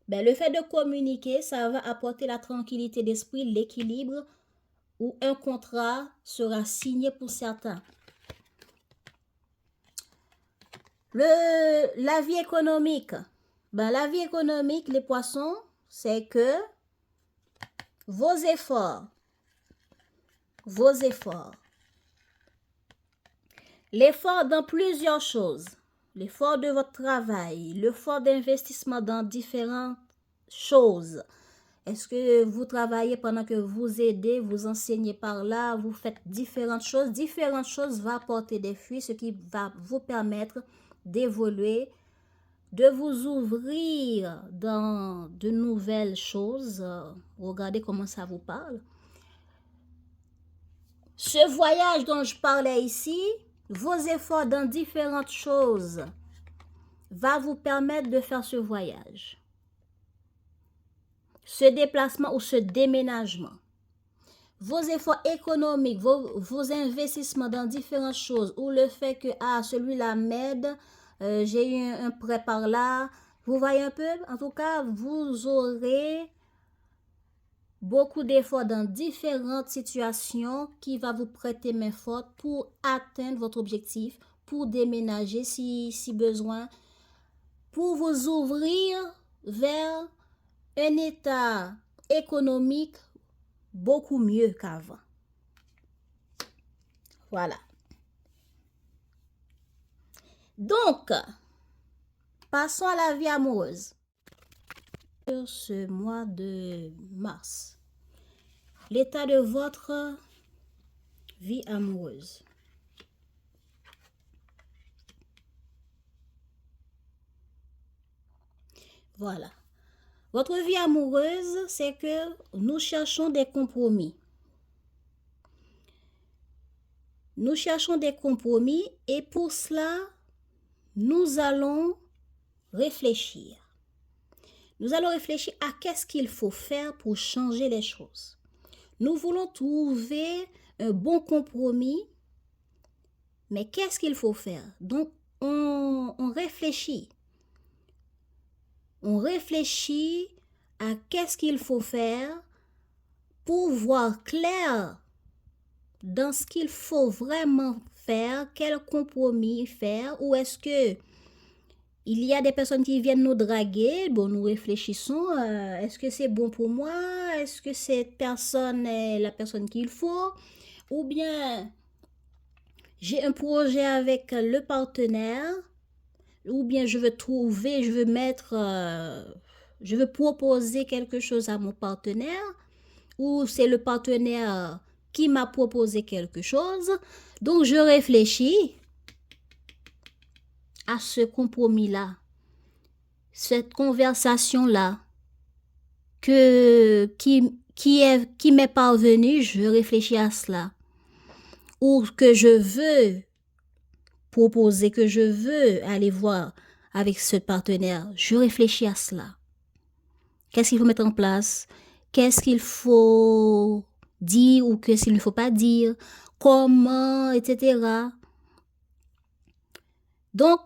ben, le fait de communiquer, ça va apporter la tranquillité d'esprit, l'équilibre, où un contrat sera signé pour certains. La vie économique. Ben, la vie économique, les poissons, c'est que vos efforts, l'effort dans plusieurs choses, l'effort de votre travail, l'effort d'investissement dans différentes choses. Est-ce que vous travaillez pendant que vous aidez, vous enseignez par là, vous faites différentes choses vont apporter des fruits, ce qui va vous permettre d'évoluer, de vous ouvrir dans de nouvelles choses. Regardez comment ça vous parle. Ce voyage dont je parlais ici, vos efforts dans différentes choses va vous permettre de faire ce voyage, ce déplacement ou ce déménagement. Vos efforts économiques, vos investissements dans différentes choses, ou le fait que, celui-là m'aide, j'ai eu un prêt par là, vous voyez un peu, en tout cas, vous aurez beaucoup d'efforts dans différentes situations qui va vous prêter main forte pour atteindre votre objectif, pour déménager si besoin, pour vous ouvrir vers un état économique beaucoup mieux qu'avant. Voilà. Donc, passons à la vie amoureuse. Sur ce mois de mars, l'état de votre vie amoureuse. Voilà. Votre vie amoureuse, c'est que nous cherchons des compromis. Nous cherchons des compromis et pour cela, nous allons réfléchir. Nous allons réfléchir à qu'est-ce qu'il faut faire pour changer les choses. Nous voulons trouver un bon compromis, mais qu'est-ce qu'il faut faire? Donc, on réfléchit. On réfléchit à qu'est-ce qu'il faut faire pour voir clair dans ce qu'il faut vraiment faire, quel compromis faire, ou est-ce que il y a des personnes qui viennent nous draguer, bon, nous réfléchissons, est-ce que c'est bon pour moi, est-ce que cette personne est la personne qu'il faut, ou bien j'ai un projet avec le partenaire, ou bien je veux trouver, je veux proposer quelque chose à mon partenaire, ou c'est le partenaire qui m'a proposé quelque chose. Donc, je réfléchis à ce compromis-là, cette conversation-là, qui m'est parvenue, je réfléchis à cela. Ou que je veux proposer, que je veux aller voir avec ce partenaire, je réfléchis à cela. Qu'est-ce qu'il faut mettre en place? Qu'est-ce qu'il faut dire ou qu'est-ce qu'il ne faut pas dire? Comment, etc. Donc,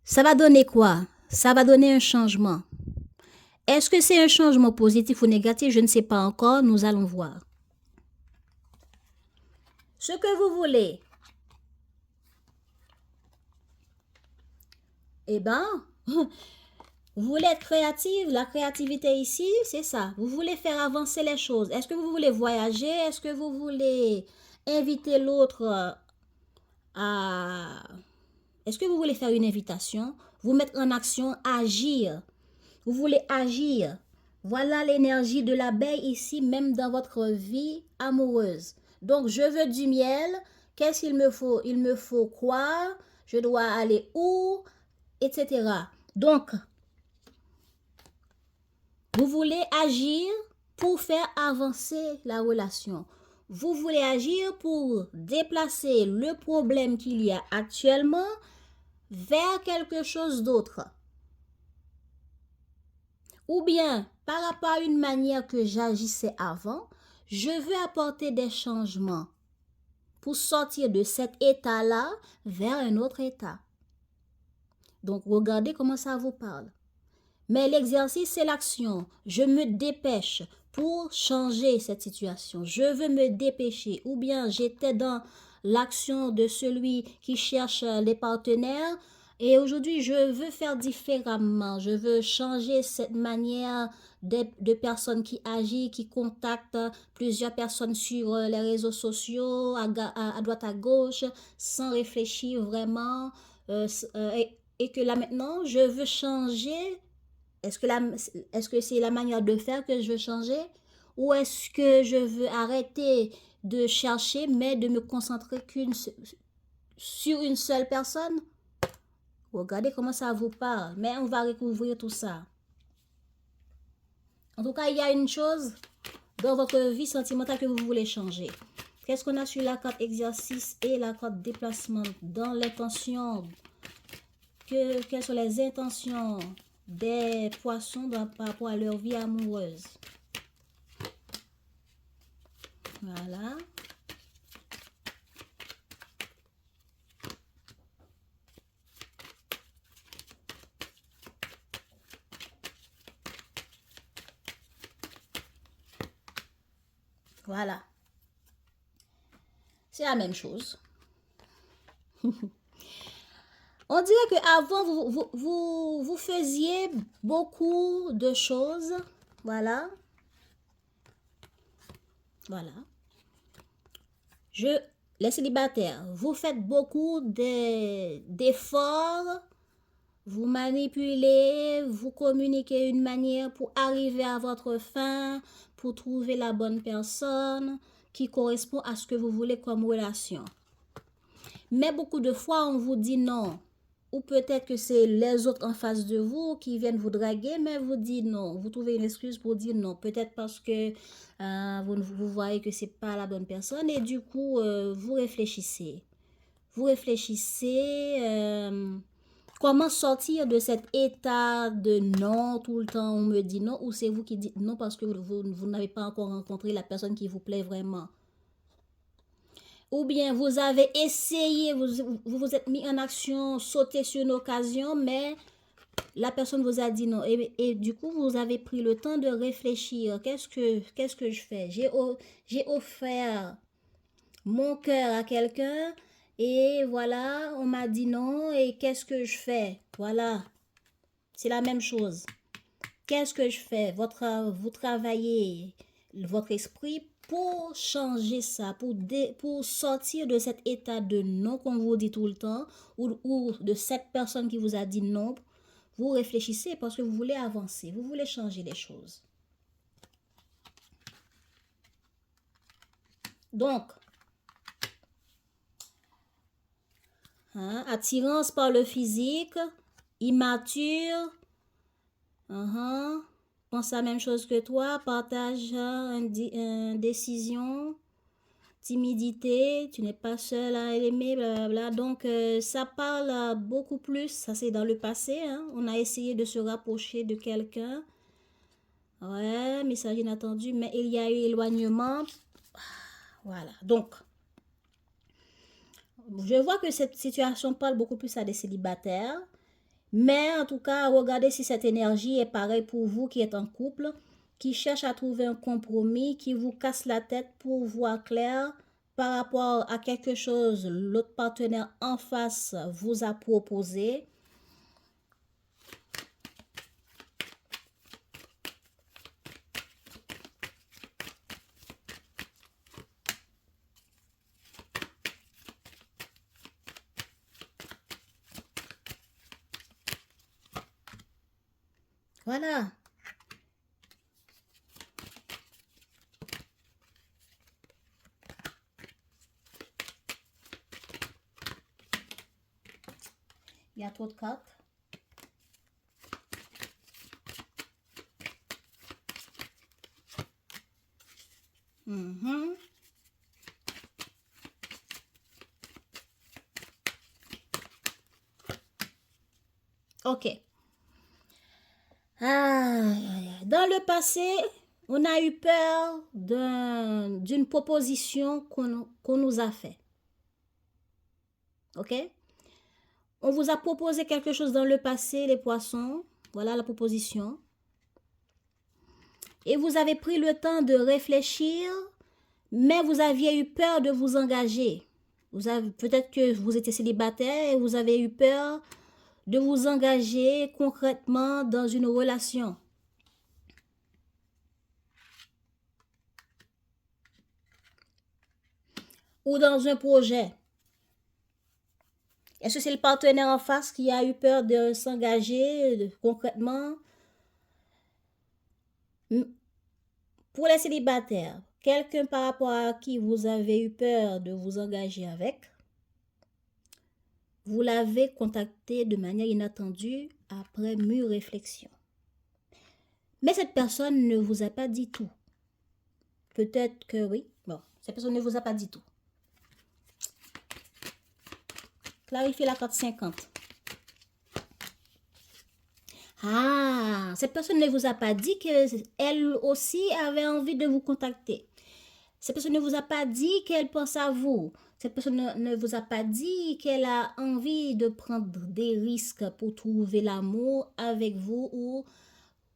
ça va donner quoi? Ça va donner un changement. Est-ce que c'est un changement positif ou négatif? Je ne sais pas encore, nous allons voir. Ce que vous voulez. Eh bien, vous voulez être créative. La créativité ici, c'est ça. Vous voulez faire avancer les choses. Est-ce que vous voulez voyager? Est-ce que vous voulez inviter l'autre à... Est-ce que vous voulez faire une invitation? Vous mettre en action, agir. Vous voulez agir. Voilà l'énergie de l'abeille ici, même dans votre vie amoureuse. Donc, je veux du miel. Qu'est-ce qu'il me faut? Il me faut quoi? Je dois aller où? Etc. Donc, vous voulez agir pour faire avancer la relation. Vous voulez agir pour déplacer le problème qu'il y a actuellement vers quelque chose d'autre. Ou bien, par rapport à une manière que j'agissais avant, je veux apporter des changements pour sortir de cet état-là vers un autre état. Donc, regardez comment ça vous parle. Mais l'exercice, c'est l'action. Je me dépêche pour changer cette situation. Je veux me dépêcher. Ou bien j'étais dans l'action de celui qui cherche les partenaires et aujourd'hui, je veux faire différemment. Je veux changer cette manière de personnes qui agissent, qui contactent plusieurs personnes sur les réseaux sociaux, à droite, à gauche, sans réfléchir vraiment. Et que là maintenant, je veux changer. Est-ce que c'est la manière de faire que je veux changer? Ou est-ce que je veux arrêter de chercher, mais de me concentrer sur une seule personne? Regardez comment ça vous parle. Mais on va recouvrir tout ça. En tout cas, il y a une chose dans votre vie sentimentale que vous voulez changer. Qu'est-ce qu'on a sur la carte exercice et la carte déplacement? Dans l'intention, quelles sont les intentions des poissons par rapport à leur vie amoureuse? Voilà. Voilà. C'est la même chose. On dirait qu'avant, vous faisiez beaucoup de choses. Voilà. Voilà. Les célibataires, vous faites beaucoup d'efforts. Vous manipulez, vous communiquez une manière pour arriver à votre fin, pour trouver la bonne personne qui correspond à ce que vous voulez comme relation. Mais beaucoup de fois, on vous dit non. Ou peut-être que c'est les autres en face de vous qui viennent vous draguer, mais vous dites non. Vous trouvez une excuse pour dire non. Peut-être parce que vous voyez que c'est pas la bonne personne et du coup, vous réfléchissez. Vous réfléchissez... comment sortir de cet état de non, tout le temps on me dit non, ou c'est vous qui dites non parce que vous n'avez pas encore rencontré la personne qui vous plaît vraiment. Ou bien vous avez essayé, vous êtes mis en action, sauté sur une occasion, mais la personne vous a dit non. Et du coup, vous avez pris le temps de réfléchir. Qu'est-ce que je fais? J'ai offert mon cœur à quelqu'un. Et voilà, on m'a dit non. Et qu'est-ce que je fais? Voilà. C'est la même chose. Qu'est-ce que je fais? Vous travaillez votre esprit pour changer ça, pour sortir de cet état de non qu'on vous dit tout le temps, ou de cette personne qui vous a dit non. Vous réfléchissez parce que vous voulez avancer, vous voulez changer les choses. Donc, attirance par le physique, immature, pense à la même chose que toi, partage une décision, timidité, tu n'es pas seul à aimer, blablabla. Donc, ça parle beaucoup plus, ça c'est dans le passé, on a essayé de se rapprocher de quelqu'un. Ouais, message inattendu, mais il y a eu éloignement. Voilà, donc, je vois que cette situation parle beaucoup plus à des célibataires. Mais en tout cas, regardez si cette énergie est pareille pour vous qui êtes en couple, qui cherche à trouver un compromis, qui vous casse la tête pour voir clair par rapport à quelque chose l'autre partenaire en face vous a proposé. Voilà. Il y a trop de cartes. Mhm. Ok. Dans le passé, on a eu peur d'une proposition qu'on nous a fait. Ok? On vous a proposé quelque chose dans le passé, les poissons. Voilà la proposition. Et vous avez pris le temps de réfléchir, mais vous aviez eu peur de vous engager. Peut-être que vous étiez célibataire et vous avez eu peur de vous engager concrètement dans une relation. Ou dans un projet. Est-ce que c'est le partenaire en face qui a eu peur de s'engager concrètement? Pour les célibataires, quelqu'un par rapport à qui vous avez eu peur de vous engager avec, vous l'avez contacté de manière inattendue après mûre réflexion. Mais cette personne ne vous a pas dit tout. Peut-être que oui. Bon, cette personne ne vous a pas dit tout. Clarifiez la carte 50. Ah, cette personne ne vous a pas dit qu'elle aussi avait envie de vous contacter. Cette personne ne vous a pas dit qu'elle pense à vous. Cette personne ne vous a pas dit qu'elle a envie de prendre des risques pour trouver l'amour avec vous ou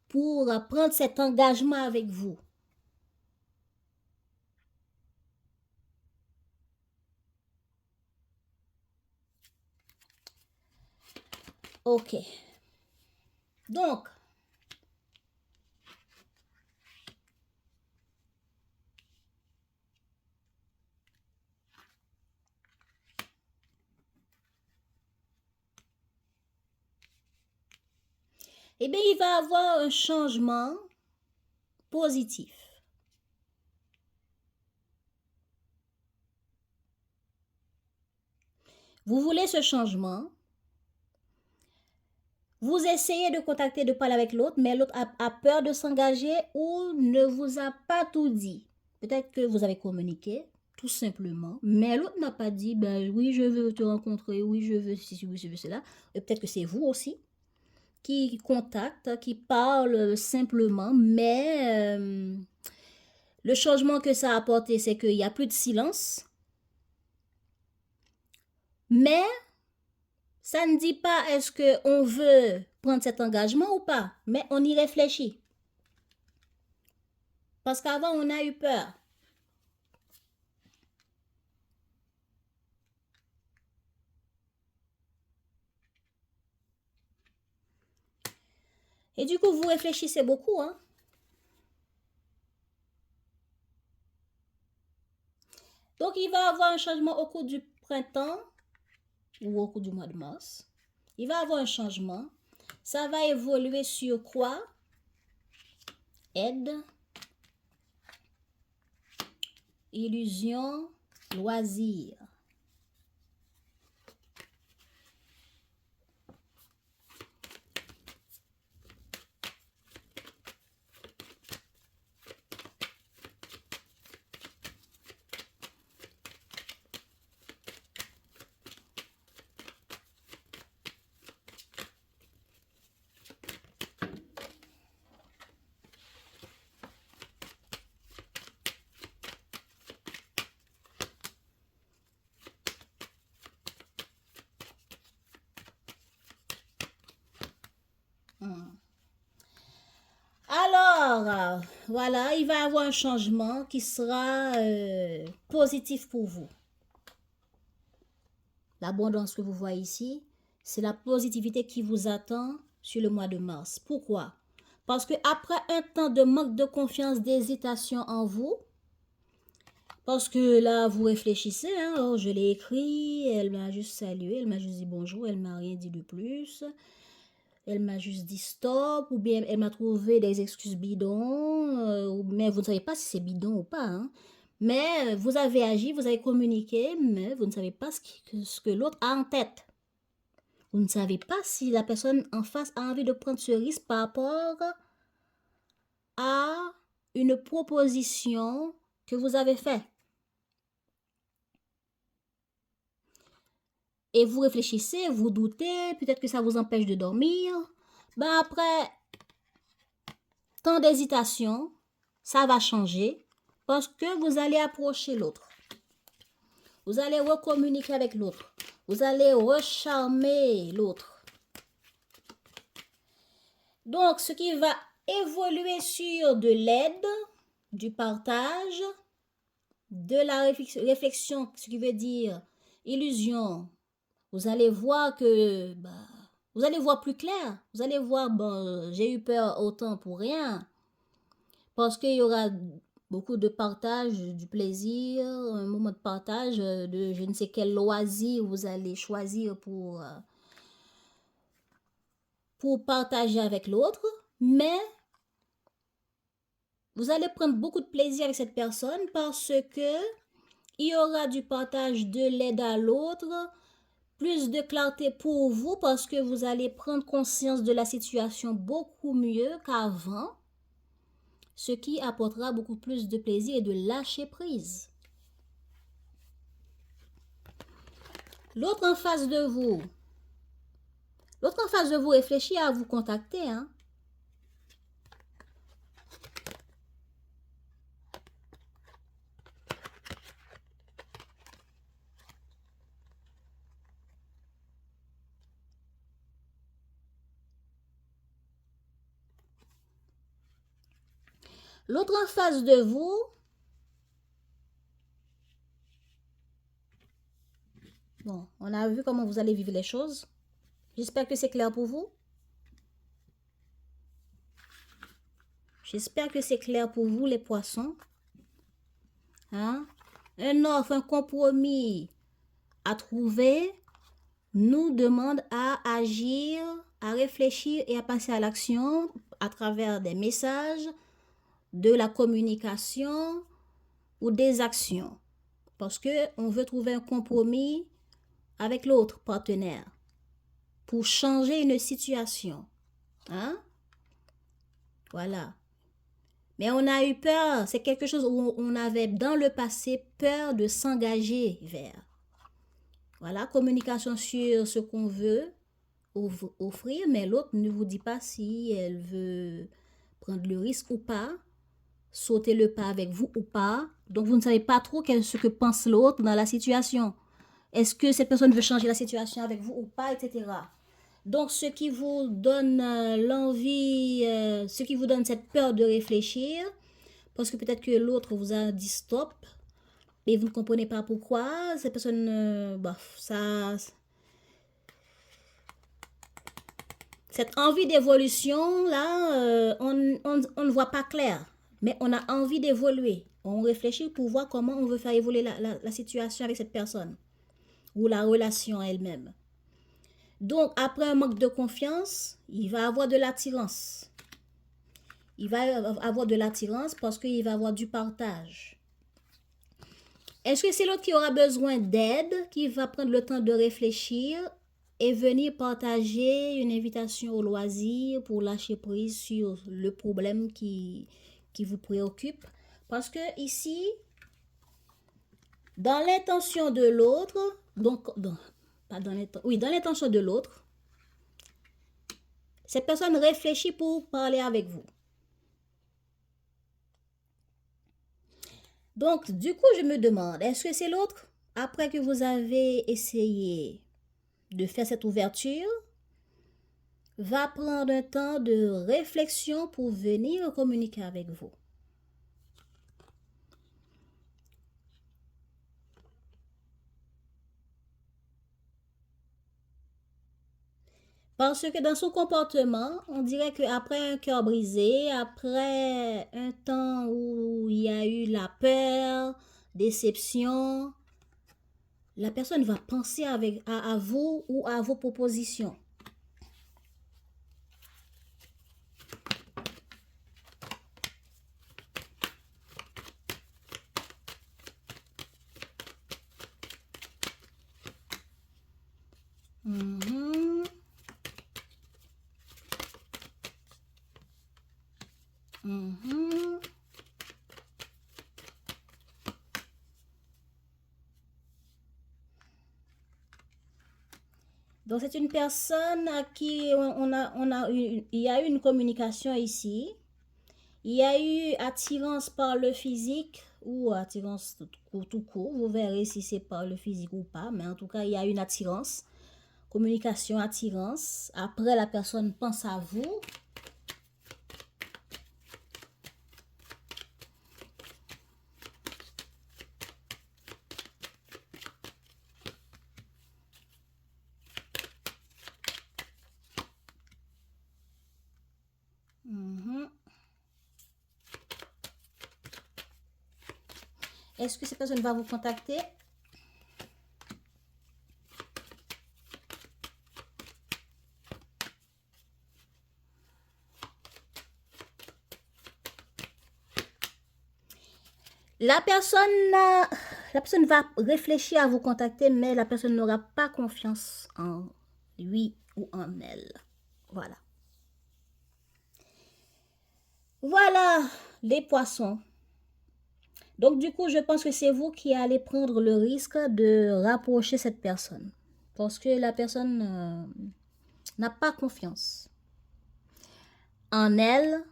pour prendre cet engagement avec vous. Ok. Donc, eh bien, il va y avoir un changement positif. Vous voulez ce changement. Vous essayez de contacter, de parler avec l'autre, mais l'autre a peur de s'engager ou ne vous a pas tout dit. Peut-être que vous avez communiqué, tout simplement, mais l'autre n'a pas dit, ben oui, je veux te rencontrer, oui, je veux ceci, oui, je veux cela. Et peut-être que c'est vous aussi qui contacte, qui parle simplement, mais le changement que ça a apporté, c'est qu'il n'y a plus de silence. Mais ça ne dit pas est-ce qu'on veut prendre cet engagement ou pas, mais on y réfléchit. Parce qu'avant, on a eu peur. Et du coup, vous réfléchissez beaucoup, hein? Donc, il va y avoir un changement au cours du printemps ou au cours du mois de mars. Il va y avoir un changement. Ça va évoluer sur quoi? Aide, illusion, loisir. Alors, voilà, il va y avoir un changement qui sera positif pour vous. L'abondance que vous voyez ici, c'est la positivité qui vous attend sur le mois de mars. Pourquoi? Parce que après un temps de manque de confiance, d'hésitation en vous, parce que là, vous réfléchissez, hein, oh, je l'ai écrit, elle m'a juste salué, elle m'a juste dit bonjour, elle m'a rien dit de plus. Elle m'a juste dit stop, ou bien elle m'a trouvé des excuses bidons, mais vous ne savez pas si c'est bidon ou pas. Hein. Mais vous avez agi, vous avez communiqué, mais vous ne savez pas ce que l'autre a en tête. Vous ne savez pas si la personne en face a envie de prendre ce risque par rapport à une proposition que vous avez fait. Et vous réfléchissez, vous doutez, peut-être que ça vous empêche de dormir. Ben après tant d'hésitation, ça va changer parce que vous allez approcher l'autre. Vous allez recommuniquer avec l'autre. Vous allez recharmer l'autre. Donc, ce qui va évoluer sur de l'aide, du partage, de la réflexion, ce qui veut dire illusion. Vous allez voir que, vous allez voir plus clair. Vous allez voir, j'ai eu peur autant pour rien. Parce qu'il y aura beaucoup de partage, du plaisir, un moment de partage, de je ne sais quel loisir vous allez choisir pour partager avec l'autre. Mais vous allez prendre beaucoup de plaisir avec cette personne parce que il y aura du partage, de l'aide à l'autre, plus de clarté pour vous parce que vous allez prendre conscience de la situation beaucoup mieux qu'avant, ce qui apportera beaucoup plus de plaisir et de lâcher prise. L'autre en face de vous réfléchit à vous contacter, hein. L'autre en face de vous, bon, on a vu comment vous allez vivre les choses. J'espère que c'est clair pour vous. J'espère que c'est clair pour vous, les poissons. Hein? Un offre, un compromis à trouver nous demande à agir, à réfléchir et à passer à l'action à travers des messages, de la communication ou des actions. Parce qu'on veut trouver un compromis avec l'autre partenaire pour changer une situation. Hein? Voilà. Mais on a eu peur, c'est quelque chose où on avait dans le passé peur de s'engager vers. Voilà, communication sur ce qu'on veut offrir, mais l'autre ne vous dit pas si elle veut prendre le risque ou pas, sauter le pas avec vous ou pas. Donc, vous ne savez pas trop ce que pense l'autre dans la situation. Est-ce que cette personne veut changer la situation avec vous ou pas, etc. Donc, ce qui vous donne l'envie, ce qui vous donne cette peur de réfléchir, parce que peut-être que l'autre vous a dit stop, et vous ne comprenez pas pourquoi, cette personne, cette envie d'évolution, là, on ne voit pas clair, mais on a envie d'évoluer. On réfléchit pour voir comment on veut faire évoluer la situation avec cette personne, ou la relation elle-même. Donc, après un manque de confiance, il va avoir de l'attirance. Il va avoir de l'attirance parce qu'il va avoir du partage. Est-ce que c'est l'autre qui aura besoin d'aide, qui va prendre le temps de réfléchir et venir partager une invitation au loisir pour lâcher prise sur le problème qui vous préoccupe? Parce que ici, dans l'intention de l'autre, dans l'intention de l'autre, cette personne réfléchit pour parler avec vous. Donc, du coup, je me demande, est-ce que c'est l'autre, après que vous avez essayé de faire cette ouverture, va prendre un temps de réflexion pour venir communiquer avec vous? Parce que dans son comportement, on dirait qu'après un cœur brisé, après un temps où il y a eu la peur, déception, la personne va penser à vous ou à vos propositions. Mhm. Mhm. Donc, c'est une personne à qui il y a eu une communication ici. Il y a eu attirance par le physique ou attirance tout court. Vous verrez si c'est par le physique ou pas. Mais en tout cas, il y a une attirance. Communication, attirance. Après, la personne pense à vous. Est-ce que cette personne va vous contacter? La personne va réfléchir à vous contacter, mais la personne n'aura pas confiance en lui ou en elle. Voilà. Voilà les poissons. Donc, du coup, je pense que c'est vous qui allez prendre le risque de rapprocher cette personne. Parce que la personne n'a pas confiance en elle.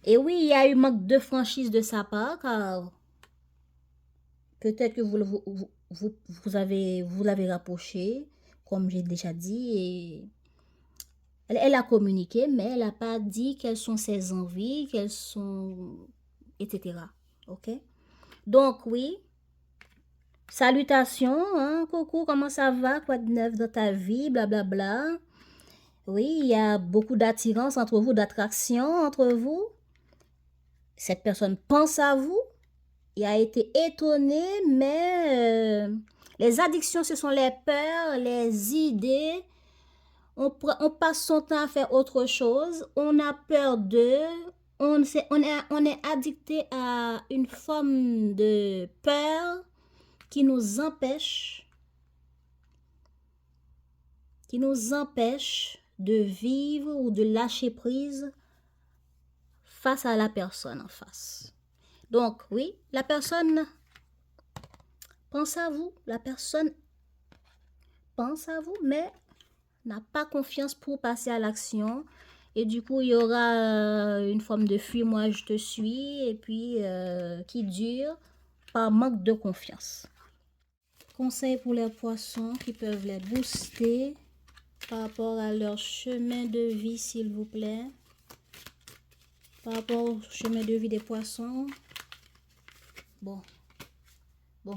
Et oui, il y a eu manque de franchise de sa part, car peut-être que vous l'avez rapproché, comme j'ai déjà dit, et elle a communiqué, mais elle n'a pas dit quelles sont ses envies, quelles sont, etc. Ok? Donc, oui. Salutations, hein, coucou, comment ça va? Quoi de neuf dans ta vie? Blablabla. Oui, il y a beaucoup d'attirance entre vous, d'attraction entre vous. Cette personne pense à vous. Il a été étonné, mais les addictions, ce sont les peurs, les idées. On passe son temps à faire autre chose. On a peur d'eux. On est addicté à une forme de peur qui nous empêche de vivre ou de lâcher prise face à la personne en face. Donc, oui, la personne pense à vous, mais n'a pas confiance pour passer à l'action. Et du coup, il y aura une forme de fuis, moi je te suis, et puis qui dure par manque de confiance. Conseil pour les poissons qui peuvent les booster par rapport à leur chemin de vie, s'il vous plaît. Par rapport au chemin de vie des poissons. Bon,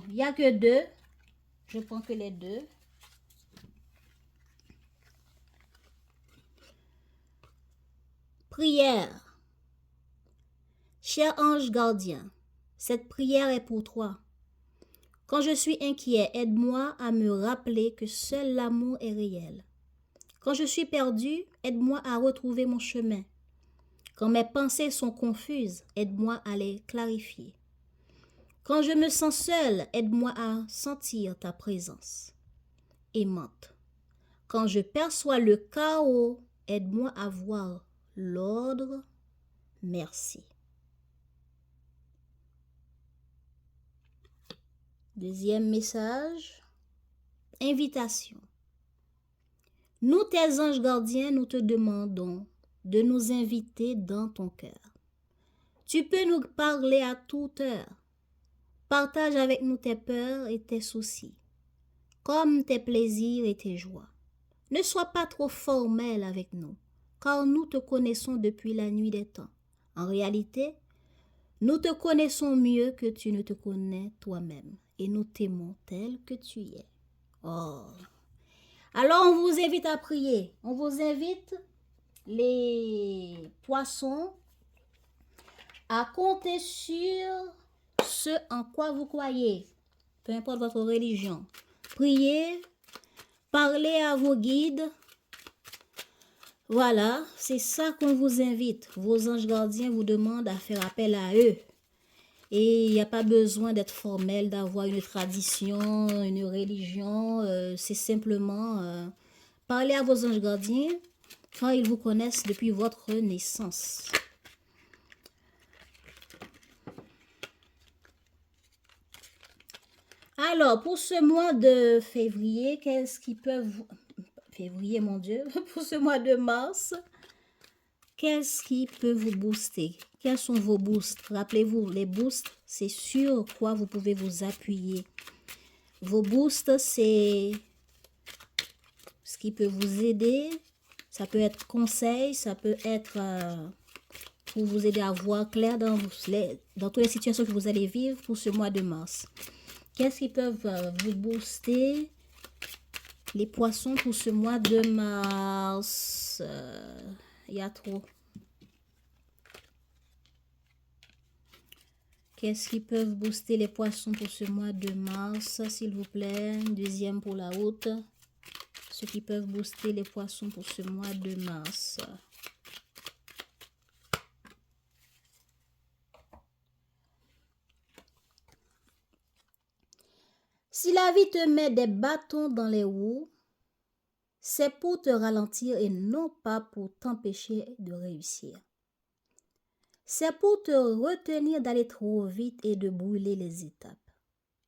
il n'y a que deux. Je prends que les deux. Prière. Cher ange gardien, cette prière est pour toi. Quand je suis inquiet, aide-moi à me rappeler que seul l'amour est réel. Quand je suis perdu, aide-moi à retrouver mon chemin. Quand mes pensées sont confuses, aide-moi à les clarifier. Quand je me sens seule, aide-moi à sentir ta présence aimante. Quand je perçois le chaos, aide-moi à voir l'ordre. Merci. Deuxième message. Invitation. Nous, tes anges gardiens, nous te demandons de nous inviter dans ton cœur. Tu peux nous parler à toute heure. Partage avec nous tes peurs et tes soucis, comme tes plaisirs et tes joies. Ne sois pas trop formel avec nous, car nous te connaissons depuis la nuit des temps. En réalité, nous te connaissons mieux que tu ne te connais toi-même, et nous t'aimons tel que tu es. Oh. Alors, on vous invite à prier. On vous invite, les poissons, à compter sur ce en quoi vous croyez, peu importe votre religion. Priez, parlez à vos guides. Voilà, c'est ça qu'on vous invite. Vos anges gardiens vous demandent à faire appel à eux. Et il n'y a pas besoin d'être formel, d'avoir une tradition, une religion. C'est simplement parler à vos anges gardiens quand ils vous connaissent depuis votre naissance. Alors, pour ce mois de février, qu'est-ce qui peut vous... Février, mon Dieu. Pour ce mois de mars, qu'est-ce qui peut vous booster? Quels sont vos boosts? Rappelez-vous, les boosts, c'est sur quoi vous pouvez vous appuyer. Vos boosts, c'est ce qui peut vous aider. Ça peut être conseil, ça peut être pour vous aider à voir clair dans toutes les situations que vous allez vivre pour ce mois de mars. Qu'est-ce qui peut vous booster? Les poissons pour ce mois de mars. Il y a trop. Qu'est-ce qui peut booster les poissons pour ce mois de mars, s'il vous plaît? Deuxième pour la route. Ceux qui peuvent booster les poissons pour ce mois de mars. Si la vie te met des bâtons dans les roues, c'est pour te ralentir et non pas pour t'empêcher de réussir. C'est pour te retenir d'aller trop vite et de brûler les étapes.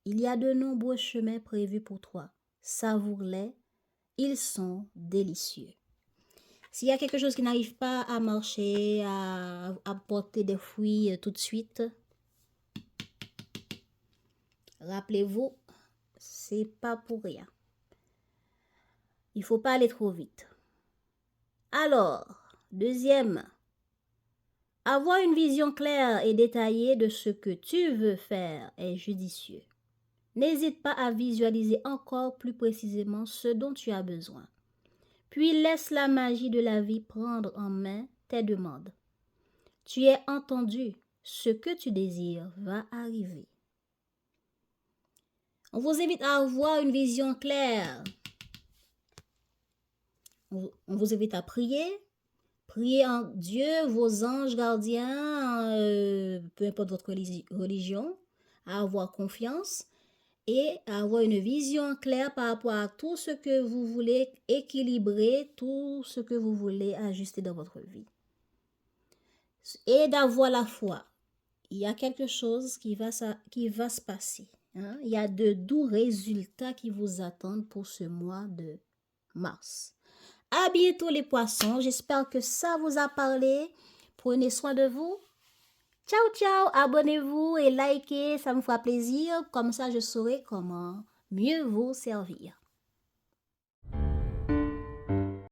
Il y a de nombreux chemins prévus pour toi. Savoure-les, ils sont délicieux. S'il y a quelque chose qui n'arrive pas à marcher, à porter des fruits tout de suite, rappelez-vous, c'est pas pour rien. Il faut pas aller trop vite. Alors, deuxième, avoir une vision claire et détaillée de ce que tu veux faire est judicieux. N'hésite pas à visualiser encore plus précisément ce dont tu as besoin. Puis laisse la magie de la vie prendre en main tes demandes. Tu es entendu, ce que tu désires va arriver. On vous invite à avoir une vision claire. On vous invite à prier. Priez en Dieu, vos anges gardiens, peu importe votre religion, à avoir confiance et à avoir une vision claire par rapport à tout ce que vous voulez équilibrer, tout ce que vous voulez ajuster dans votre vie. Et d'avoir la foi. Il y a quelque chose qui va se passer. Hein? Il y a de doux résultats qui vous attendent pour ce mois de mars. À bientôt les poissons. J'espère que ça vous a parlé. Prenez soin de vous. Ciao, ciao. Abonnez-vous et likez. Ça me fera plaisir. Comme ça, je saurai comment mieux vous servir.